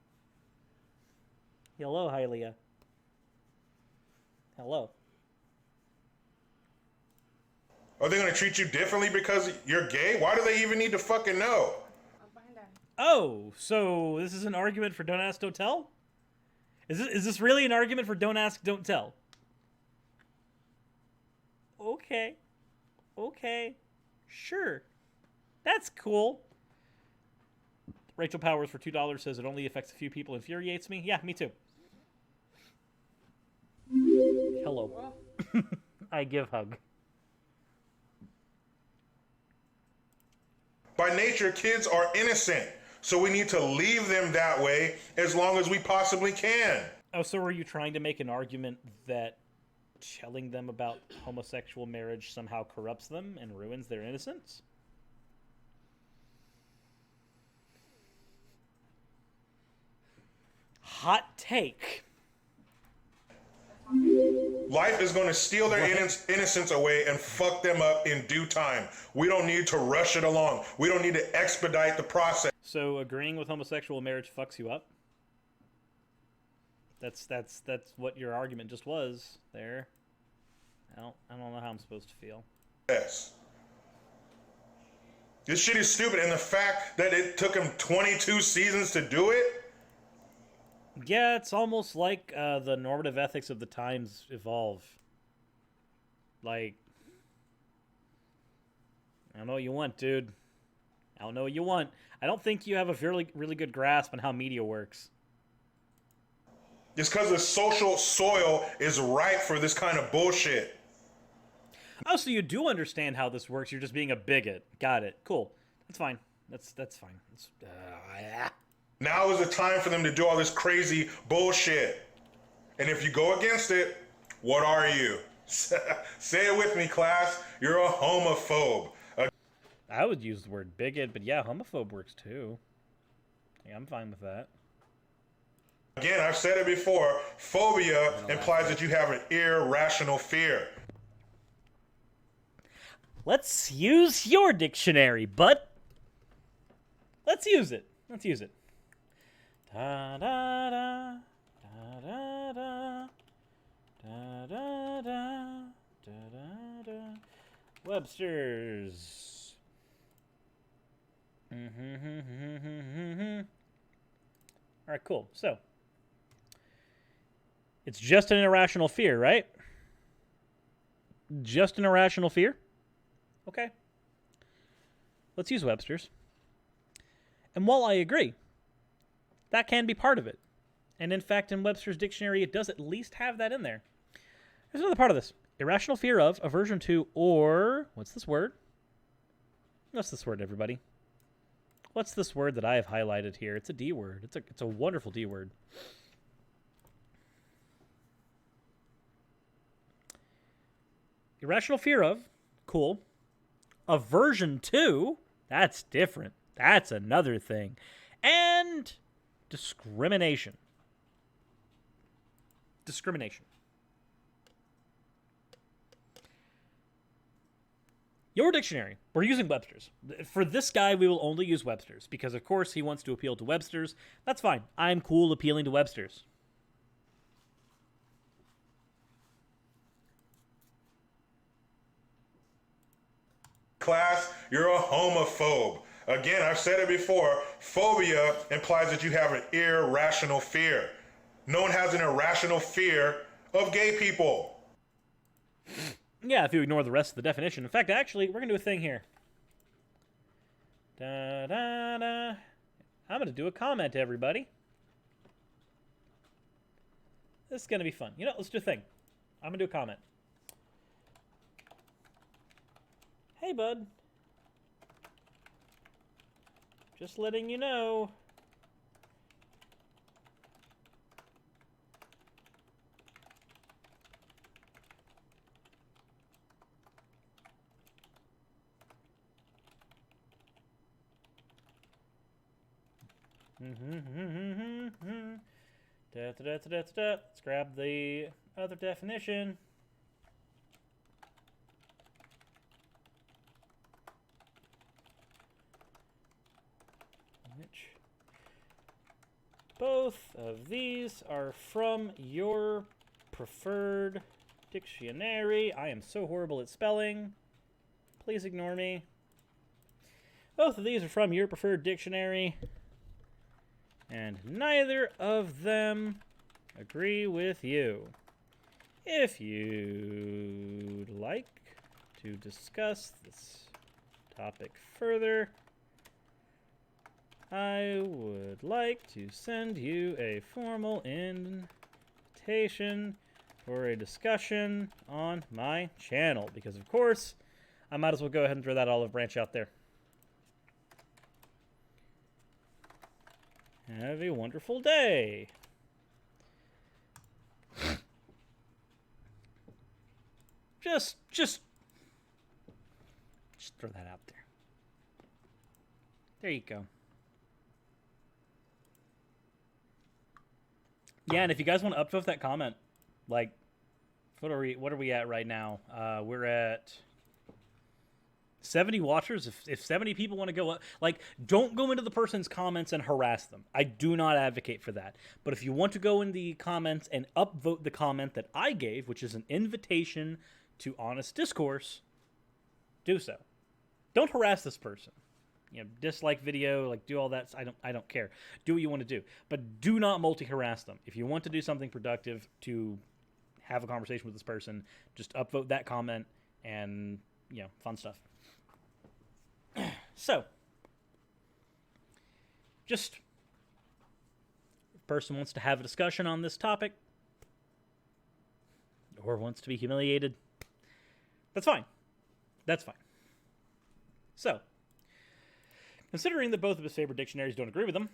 Hello, Hylia. Hello. Are they going to treat you differently because you're gay? Why do they even need to fucking know? I'm behind that. Oh, so this is an argument for don't ask, don't tell? Is this really an argument for don't ask, don't tell? Okay. Okay. Sure. That's cool. Rachel Powers for $2 says it only affects a few people. Infuriates me. Yeah, me too. Hello. I give hug. By nature, kids are innocent. So we need to leave them that way as long as we possibly can. Oh, so are you trying to make an argument that telling them about homosexual marriage somehow corrupts them and ruins their innocence? Hot take. Life is going to steal their innocence away and fuck them up in due time. We don't need to rush it along. We don't need to expedite the process. So agreeing with homosexual marriage fucks you up? That's what your argument just was there. I don't know how I'm supposed to feel. Yes. This shit is stupid, and the fact that it took him 22 seasons to do it. Yeah, it's almost like the normative ethics of the times evolve. Like, I don't know what you want, dude. I don't know what you want. I don't think you have a really good grasp on how media works. It's because the social soil is ripe for this kind of bullshit. Oh, so you do understand how this works. You're just being a bigot. Got it. Cool. That's fine. That's fine. Yeah. Now is the time for them to do all this crazy bullshit. And if you go against it, what are you? Say it with me, class. You're a homophobe. I would use the word bigot, but yeah, homophobe works too. Yeah, I'm fine with that. Again, I've said it before. Phobia implies that you have an irrational fear. Let's use your dictionary, bud. Let's use it. Let's use it. Da da da da da da da da da da da. Webster's. All right, cool. So it's just an irrational fear, right? Just an irrational fear? Okay. Let's use Webster's. And while I agree, that can be part of it. And in fact, in Webster's dictionary, it does at least have that in there. There's another part of this. Irrational fear of, aversion to, or... What's this word? What's this word, everybody? What's this word that I have highlighted here? It's a D word. It's a wonderful D word. Irrational fear of, cool. Aversion to, that's different. That's another thing. And discrimination. Discrimination. Your dictionary. We're using Webster's. For this guy, we will only use Webster's because, of course, he wants to appeal to Webster's. That's fine. I'm cool appealing to Webster's. Class, you're a homophobe. Again, I've said it before. Phobia implies that you have an irrational fear. No one has an irrational fear of gay people. Yeah, if you ignore the rest of the definition. In fact, actually, we're going to do a thing here. Da, da, da. I'm going to do a comment to everybody. This is going to be fun. You know, let's do a thing. I'm going to do a comment. Hey, bud. Just letting you know. Let's grab the other definition. Both of these are from your preferred dictionary. I am so horrible at spelling. Please ignore me. Both of these are from your preferred dictionary. And neither of them agree with you. If you'd like to discuss this topic further, I would like to send you a formal invitation for a discussion on my channel. Because, of course, I might as well go ahead and throw that olive branch out there. Have a wonderful day. Just throw that out there. There you go. Yeah, and if you guys want to upvote that comment, like, what are we at right now? We're at 70 watchers. If 70 people want to go up, like, don't go into the person's comments and harass them. I do not advocate for that. But if you want to go in the comments and upvote the comment that I gave, which is an invitation to honest discourse, do so. Don't harass this person. You know, dislike video, like, do all that. I don't care. Do what you want to do, but do not multi-harass them. If you want to do something productive to have a conversation with this person, just upvote that comment and, you know, fun stuff. So, just if a person wants to have a discussion on this topic or wants to be humiliated, that's fine. That's fine. So, considering that both of his favorite dictionaries don't agree with him.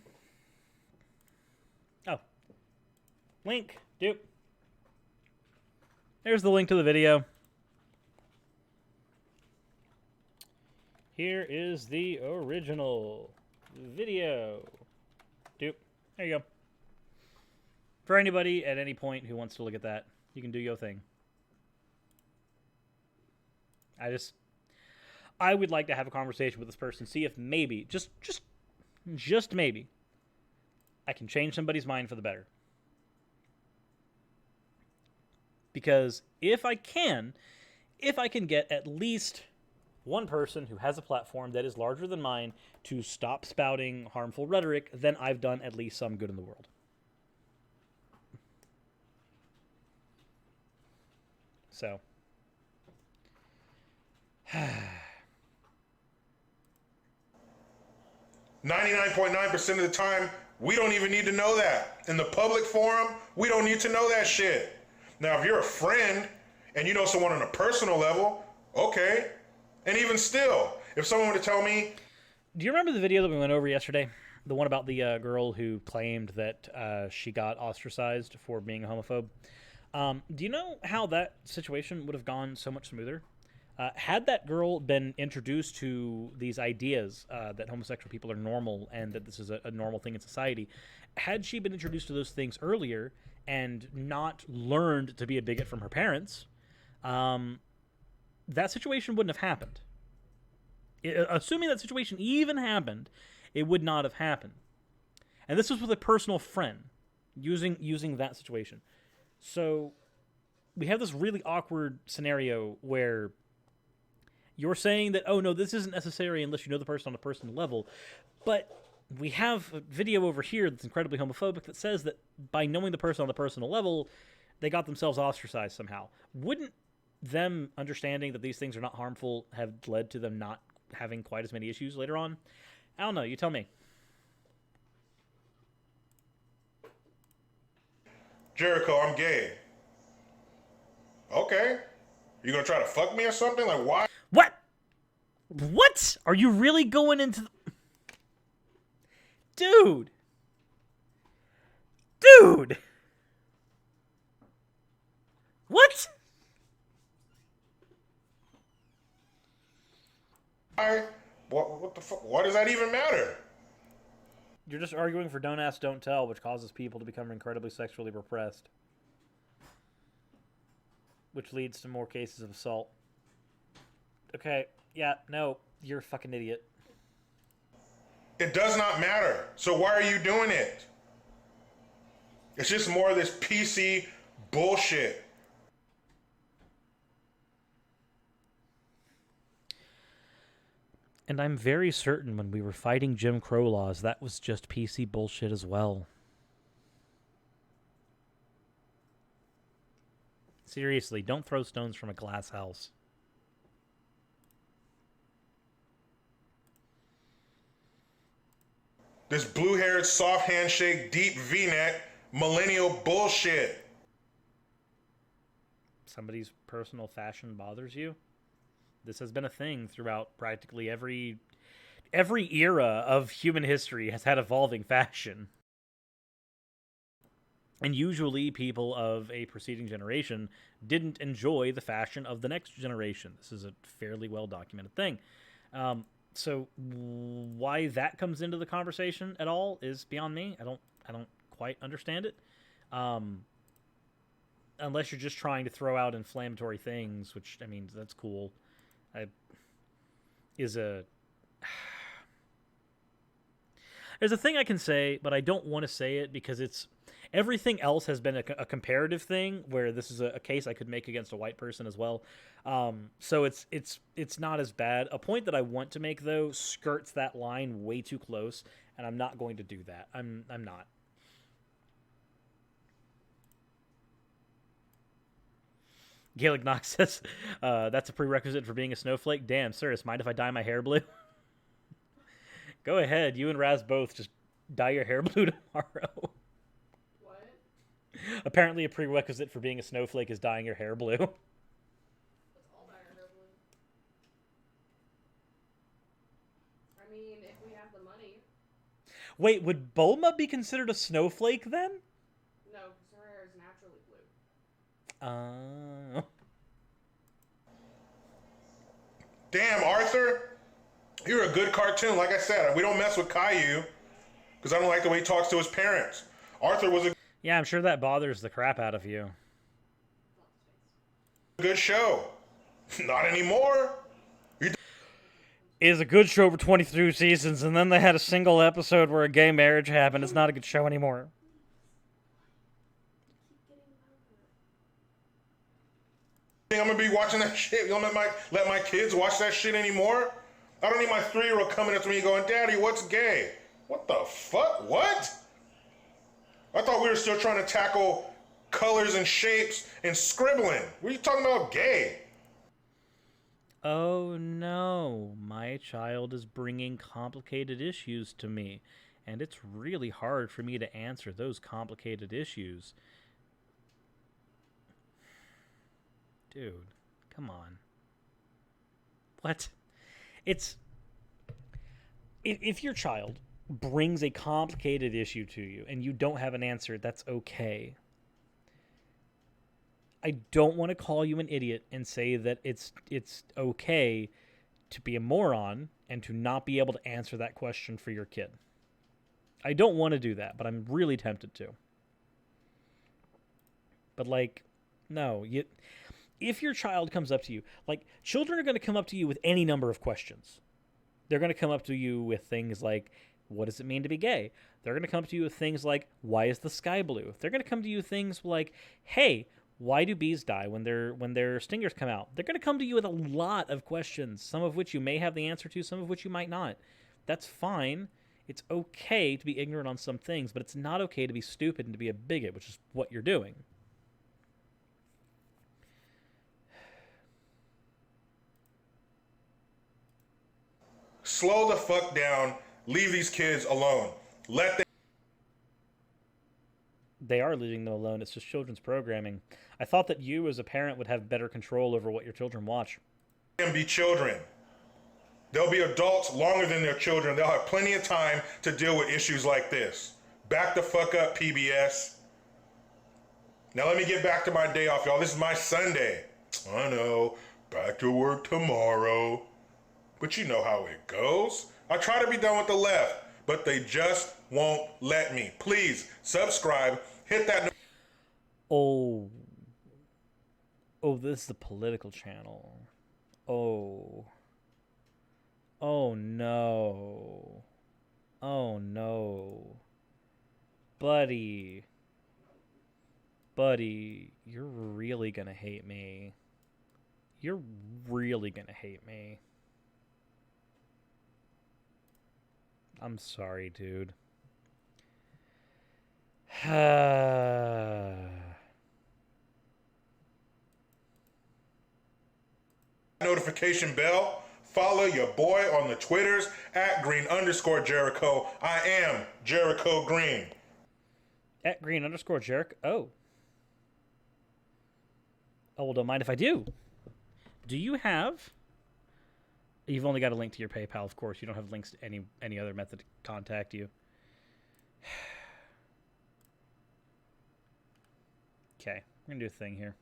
Oh. Link. Dupe. There's the link to the video. Here is the original video. Dupe. There you go. For anybody at any point who wants to look at that, you can do your thing. I would like to have a conversation with this person, see if maybe, just maybe, I can change somebody's mind for the better. Because if I can get at least one person who has a platform that is larger than mine to stop spouting harmful rhetoric, then I've done at least some good in the world. So. 99.9% of the time, we don't even need to know that. In the public forum, we don't need to know that shit. Now, if you're a friend and you know someone on a personal level, okay. And even still, if someone were to tell me... Do you remember the video that we went over yesterday? The one about the girl who claimed that she got ostracized for being a homophobe? Do you know how that situation would have gone so much smoother? Had that girl been introduced to these ideas that homosexual people are normal and that this is a normal thing in society, had she been introduced to those things earlier and not learned to be a bigot from her parents, that situation wouldn't have happened. Assuming that situation even happened, it would not have happened. And this was with a personal friend using that situation. So we have this really awkward scenario where you're saying that, oh, no, this isn't necessary unless you know the person on a personal level. But we have a video over here that's incredibly homophobic that says that by knowing the person on the personal level, they got themselves ostracized somehow. Wouldn't them understanding that these things are not harmful have led to them not having quite as many issues later on? I don't know. You tell me. Jericho, I'm gay. Okay. You gonna try to fuck me or something? Like, why? What? What? Are you really going into... Dude. What? What the fuck? Why does that even matter? You're just arguing for don't ask, don't tell, which causes people to become incredibly sexually repressed. Which leads to more cases of assault. Okay, yeah, no, you're a fucking idiot. It does not matter. So why are you doing it? It's just more of this PC bullshit. And I'm very certain when we were fighting Jim Crow laws, that was just PC bullshit as well. Seriously, don't throw stones from a glass house. This blue-haired, soft handshake, deep V-neck, millennial bullshit. Somebody's personal fashion bothers you? This has been a thing throughout practically every era of human history has had evolving fashion. And usually people of a preceding generation didn't enjoy the fashion of the next generation. This is a fairly well-documented thing. So why that comes into the conversation at all is beyond me. I don't quite understand it. Unless you're just trying to throw out inflammatory things, which, I mean, that's cool. There's a thing I can say, but I don't want to say it because everything else has been a comparative thing where this is a case I could make against a white person as well. So it's not as bad. A point that I want to make though skirts that line way too close, and I'm not going to do that. I'm not. Gaelic Knox says, that's a prerequisite for being a snowflake. Damn, Cirrus, mind if I dye my hair blue? Go ahead. You and Raz both just dye your hair blue tomorrow. What? Apparently a prerequisite for being a snowflake is dyeing your hair blue. Let's all dye our hair blue. I mean, if we have the money. Wait, would Bulma be considered a snowflake then? No, because her hair is naturally blue. Damn, Arthur, you're a good cartoon. Like I said, we don't mess with Caillou because I don't like the way he talks to his parents. Arthur was a Yeah, I'm sure that bothers the crap out of you. good show. Not anymore. It is a good show for 22 seasons, and then they had a single episode where a gay marriage happened. It's not a good show anymore. I'm gonna be watching that shit. You don't let my kids watch that shit anymore? I don't need my 3-year-old coming up to me going, Daddy, what's gay? What the fuck? What? I thought we were still trying to tackle colors and shapes and scribbling. What are you talking about gay? Oh no, my child is bringing complicated issues to me, and it's really hard for me to answer those complicated issues. Dude, come on. What? If your child brings a complicated issue to you and you don't have an answer, that's okay. I don't want to call you an idiot and say that it's okay to be a moron and to not be able to answer that question for your kid. I don't want to do that, but I'm really tempted to. But no, if your child comes up to you, children are going to come up to you with any number of questions. They're going to come up to you with things like, what does it mean to be gay? They're going to come to you with things like, why is the sky blue? They're going to come to you with things like, hey, why do bees die when their stingers come out? They're going to come to you with a lot of questions, some of which you may have the answer to, some of which you might not. That's fine. It's okay to be ignorant on some things, but it's not okay to be stupid and to be a bigot, which is what you're doing. Slow the fuck down. Leave these kids alone. They are leaving them alone. It's just children's programming. I thought that you, as a parent, would have better control over what your children watch. Them be children. They'll be adults longer than their children. They'll have plenty of time to deal with issues like this. Back the fuck up, PBS. Now let me get back to my day off, y'all. This is my Sunday. I know. Back to work tomorrow. But you know how it goes. I try to be done with the left, but they just won't let me. Please subscribe. Hit that. Oh, this is the political channel. Oh no. Oh no. Buddy. Buddy, you're really gonna hate me. You're really gonna hate me. I'm sorry, dude. Notification bell. Follow your boy on the Twitters at @green_Jericho. I am Jericho Green. At @green_Jericho. Oh. Oh, well, don't mind if I do. Do you have... You've only got a link to your PayPal, of course. You don't have links to any other method to contact you. Okay, we're going to do a thing here.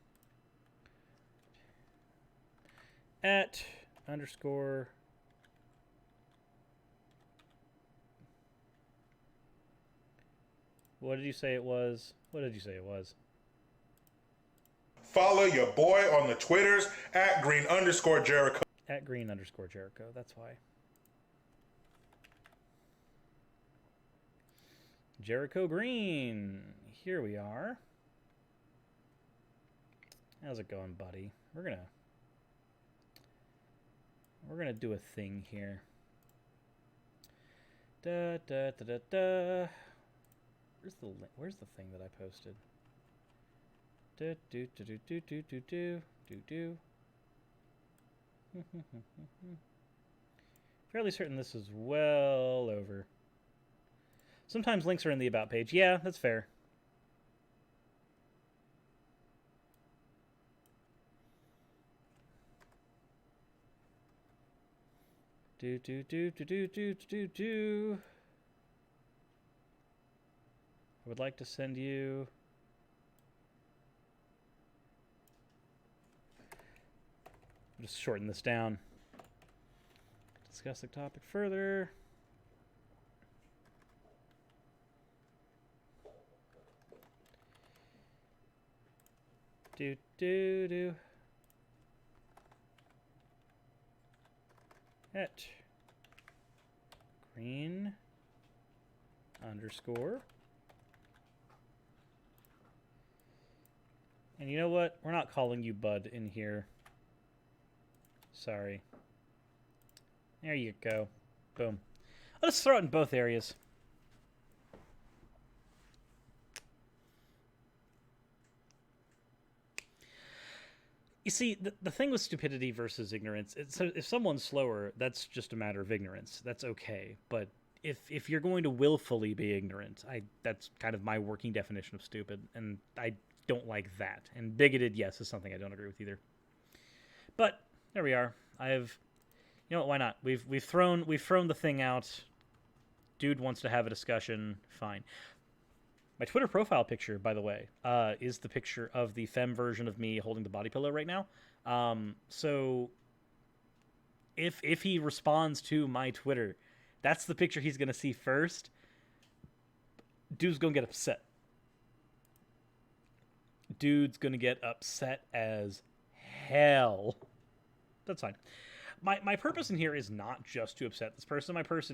At _ What did you say it was? What did you say it was? Follow your boy on the Twitters at @green_Jericho. At @green_Jericho. That's why. Jericho Green. Here we are. How's it going, buddy? We're gonna do a thing here. Da da da da da. Where's the thing that I posted? Do do do do do do do do do do. Fairly certain this is well over. Sometimes links are in the About page. Yeah, that's fair. Do do do do do do do do. I would like to send you... I'll just shorten this down. Discuss the topic further. Do do do. At @green_. And you know what? We're not calling you Bud in here. Sorry. There you go. Boom. Let's throw it in both areas. You see, the thing with stupidity versus ignorance, if someone's slower, that's just a matter of ignorance. That's okay. But if you're going to willfully be ignorant, that's kind of my working definition of stupid, and I don't like that. And bigoted, yes, is something I don't agree with either. But there we are. You know what? Why not? We've thrown the thing out. Dude wants to have a discussion. Fine. My Twitter profile picture, by the way, is the picture of the femme version of me holding the body pillow right now. So if he responds to my Twitter, that's the picture he's gonna see first. Dude's gonna get upset. Dude's gonna get upset as hell. That's fine. My purpose in here is not just to upset this person. My purpose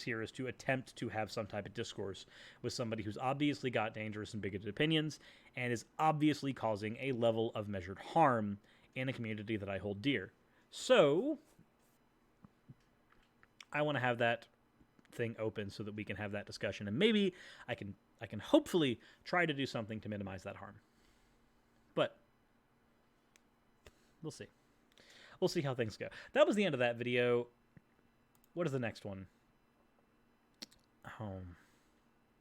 here is to attempt to have some type of discourse with somebody who's obviously got dangerous and bigoted opinions and is obviously causing a level of measured harm in a community that I hold dear. So I want to have that thing open so that we can have that discussion, and maybe I can hopefully try to do something to minimize that harm. But we'll see. We'll see how things go. That was the end of that video. What is the next one?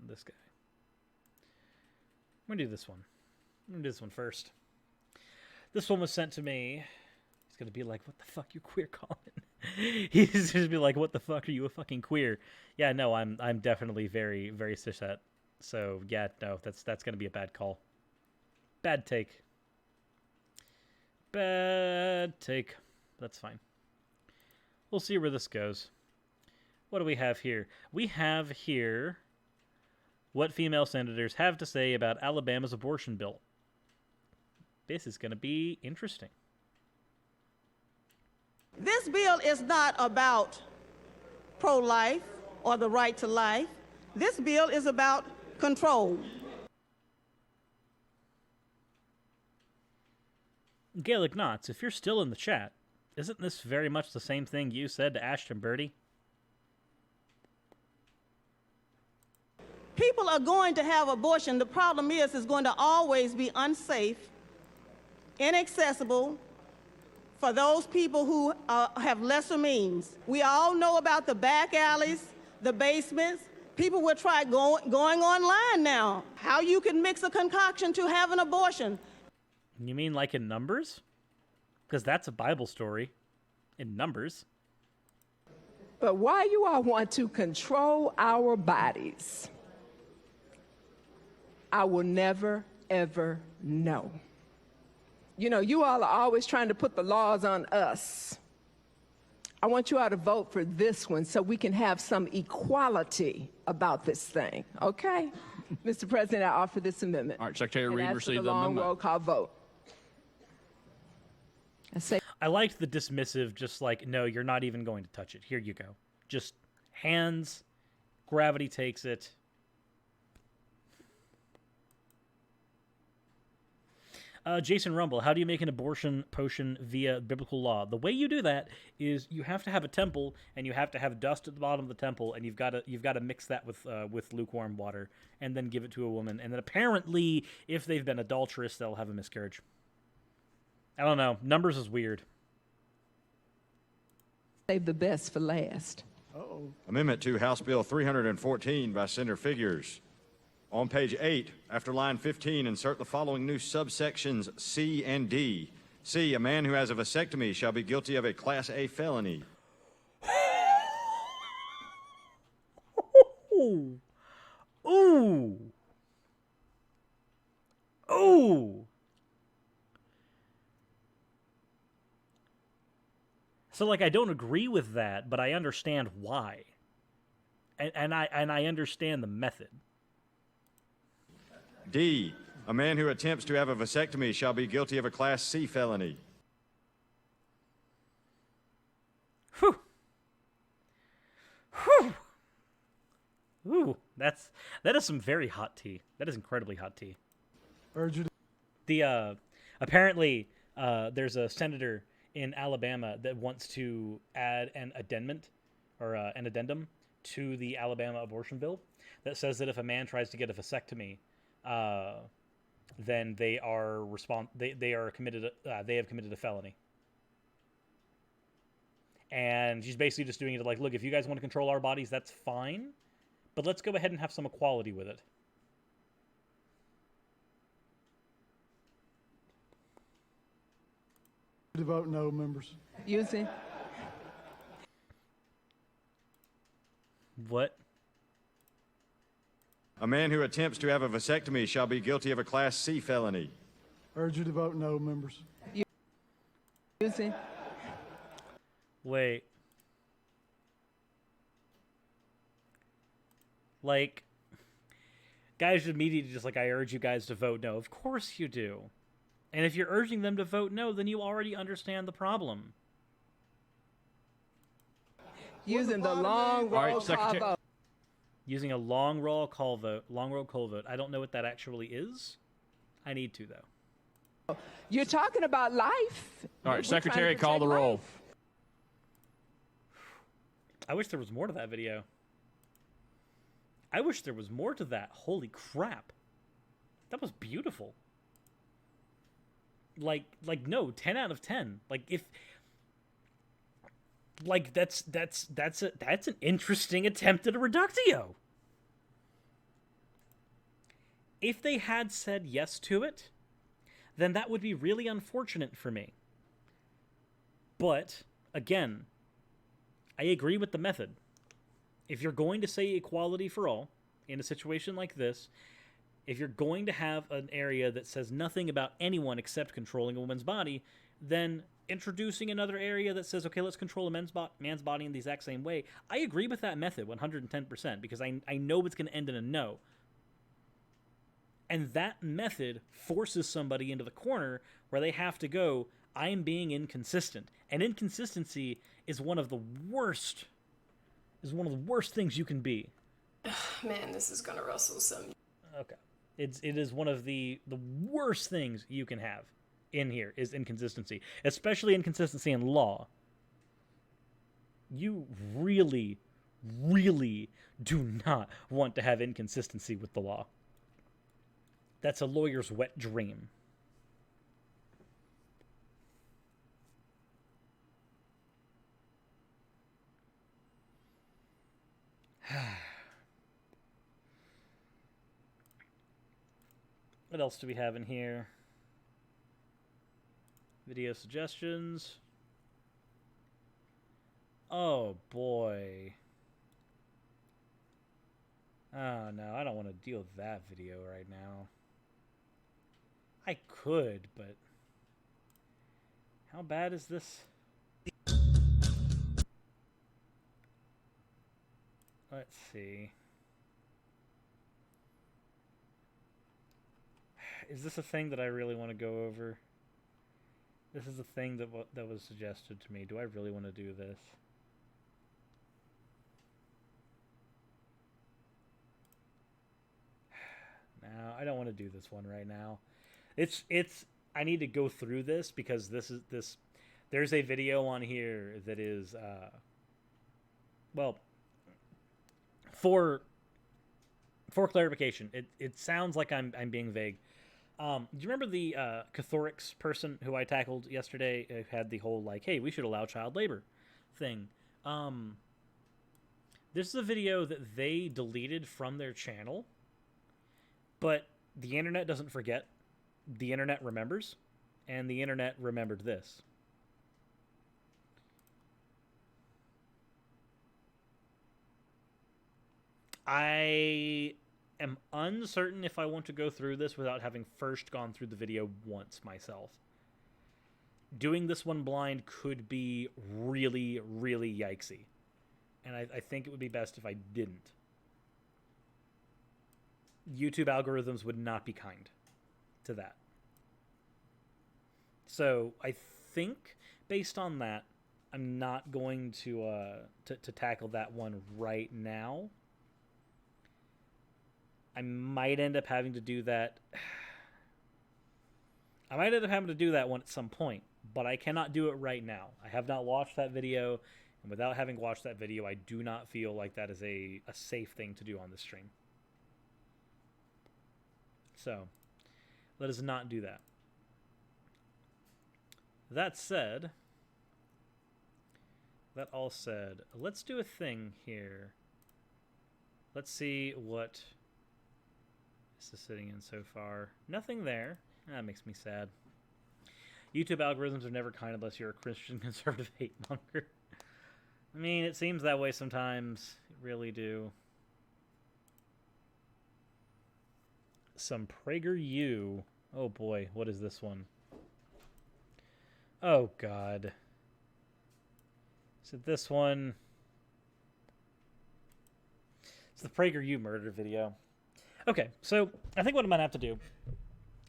This guy. I'm going to do this one. I'm going to do this one first. This one was sent to me. He's going to be like, what the fuck, you queer, Colin? He's going to be like, what the fuck, are you a fucking queer? Yeah, no, I'm definitely very, very cishet. So, yeah, no, that's going to be a bad call. Bad take. Bad take. That's fine. We'll see where this goes. What do we have here? We have here what female senators have to say about Alabama's abortion bill. This is going to be interesting. This bill is not about pro-life or the right to life. This bill is about control. Gaelic Knots, if you're still in the chat, isn't this very much the same thing you said to Ashton Birdie? People are going to have abortion. The problem is it's going to always be unsafe, inaccessible for those people who have lesser means. We all know about the back alleys, the basements. People will try going online now. How you can mix a concoction to have an abortion. You mean like in Numbers? Because that's a Bible story. In Numbers. But why you all want to control our bodies, I will never, ever know. You know, you all are always trying to put the laws on us. I want you all to vote for this one so we can have some equality about this thing, okay? Mr. President, I offer this amendment. All right, Secretary Reed, and receive the the long amendment. roll call vote. I liked the dismissive, just like, no, you're not even going to touch it. Here you go. Just hands, gravity takes it. Jason Rumble, how do you make an abortion potion via biblical law? The way you do that is you have to have a temple, and you have to have dust at the bottom of the temple, and you've got to mix that with lukewarm water, and then give it to a woman. And then apparently, if they've been adulterous, they'll have a miscarriage. I don't know. Numbers is weird. Save the best for last. Uh-oh. Amendment to House Bill 314 by Senator Figures. On page 8, after line 15, insert the following new subsections C and D. C, a man who has a vasectomy shall be guilty of a Class A felony. Ooh. Ooh. Ooh. So, like, I don't agree with that, but I understand why. And I understand the method. D, a man who attempts to have a vasectomy shall be guilty of a Class C felony. Whew. Whew. Ooh, that is some very hot tea. That is incredibly hot tea. Apparently, there's a senator in Alabama that wants to add an addendum to the Alabama abortion bill that says that if a man tries to get a vasectomy, then they have committed a felony. And she's basically just doing it like, look, if you guys want to control our bodies, that's fine, but let's go ahead and have some equality with it. To vote no, members. Using. What? A man who attempts to have a vasectomy shall be guilty of a Class C felony. Urge you to vote no, members. Using. Wait. Like, guys should immediately just like, I urge you guys to vote no. Of course you do. And if you're urging them to vote no, then you already understand the problem. Using the long roll call vote. Using a long roll call vote. I don't know what that actually is. I need to, though. You're talking about life. All right, Secretary, call the roll. I wish there was more to that video. I wish there was more to that. Holy crap. That was beautiful. Like no, 10 out of 10. Like if like that's an interesting attempt at a reductio. If they had said yes to it, then that would be really unfortunate for me. But again, I agree with the method. If you're going to say equality for all in a situation like this, if you're going to have an area that says nothing about anyone except controlling a woman's body, then introducing another area that says, okay, let's control a man's body in the exact same way, I agree with that method 110%, because I know it's going to end in a no. And that method forces somebody into the corner where they have to go, I am being inconsistent. And inconsistency is one of the worst things you can be. Man, this is gonna rustle some. Okay. It is one of the worst things you can have in here is inconsistency, especially inconsistency in law. You really, really do not want to have inconsistency with the law. That's a lawyer's wet dream. What else do we have in here? Video suggestions. Oh, boy. Oh, no, I don't want to deal with that video right now. I could, but... How bad is this? Let's see. Is this a thing that I really want to go over? This is a thing that was suggested to me. Do I really want to do this? No, I don't want to do this one right now. I need to go through this because there's a video on here that is well, for clarification, it sounds like I'm being vague. Do you remember the Cathorix person who I tackled yesterday who had the whole, like, hey, we should allow child labor thing? This is a video that they deleted from their channel, but the internet doesn't forget. The internet remembers, and the internet remembered this. I am uncertain if I want to go through this without having first gone through the video once myself. Doing this one blind could be really, really yikesy. And I think it would be best if I didn't. YouTube algorithms would not be kind to that. So I think, based on that, I'm not going to tackle that one right now. I might end up having to do that. I might end up having to do that one at some point, but I cannot do it right now. I have not watched that video, and without having watched that video, I do not feel like that is a safe thing to do on this stream. So, let us not do that. That all said, let's do a thing here. Let's see what this is sitting in so far. Nothing there. That makes me sad. YouTube algorithms are never kind unless you're a Christian conservative hate monger. I mean, it seems that way sometimes. It really do. Some PragerU. Oh boy, what is this one? Oh god. Is it this one? It's the PragerU murder video. Okay, so I think what I'm going to have to do,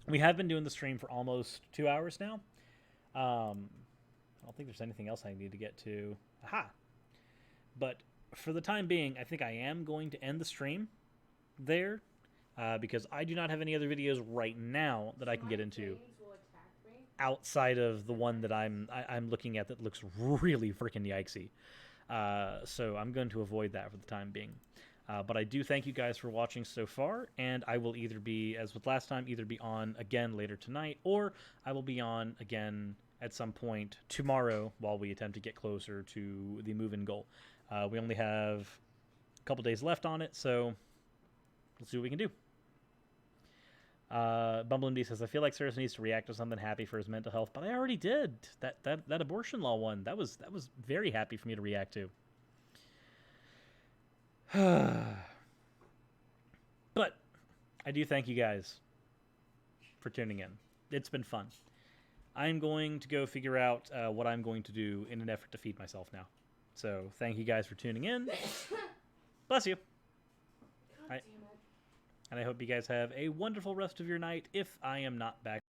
we have been doing the stream for almost 2 hours now. I don't think there's anything else I need to get to. Aha! But for the time being, I think I am going to end the stream there because I do not have any other videos right now that I can get into outside of the one that I'm looking at that looks really freaking yikesy. So I'm going to avoid that for the time being. But I do thank you guys for watching so far, and I will either be, as with last time, either be on again later tonight, or I will be on again at some point tomorrow while we attempt to get closer to the move-in goal. We only have a couple days left on it, so let's see what we can do. BumbleMD says, I feel like Cyrus needs to react to something happy for his mental health, but I already did. That abortion law one, that was very happy for me to react to. But I do thank you guys for tuning in. It's been fun. I'm going to go figure out what I'm going to do in an effort to feed myself now. So thank you guys for tuning in. Bless you. And I hope you guys have a wonderful rest of your night if I am not back.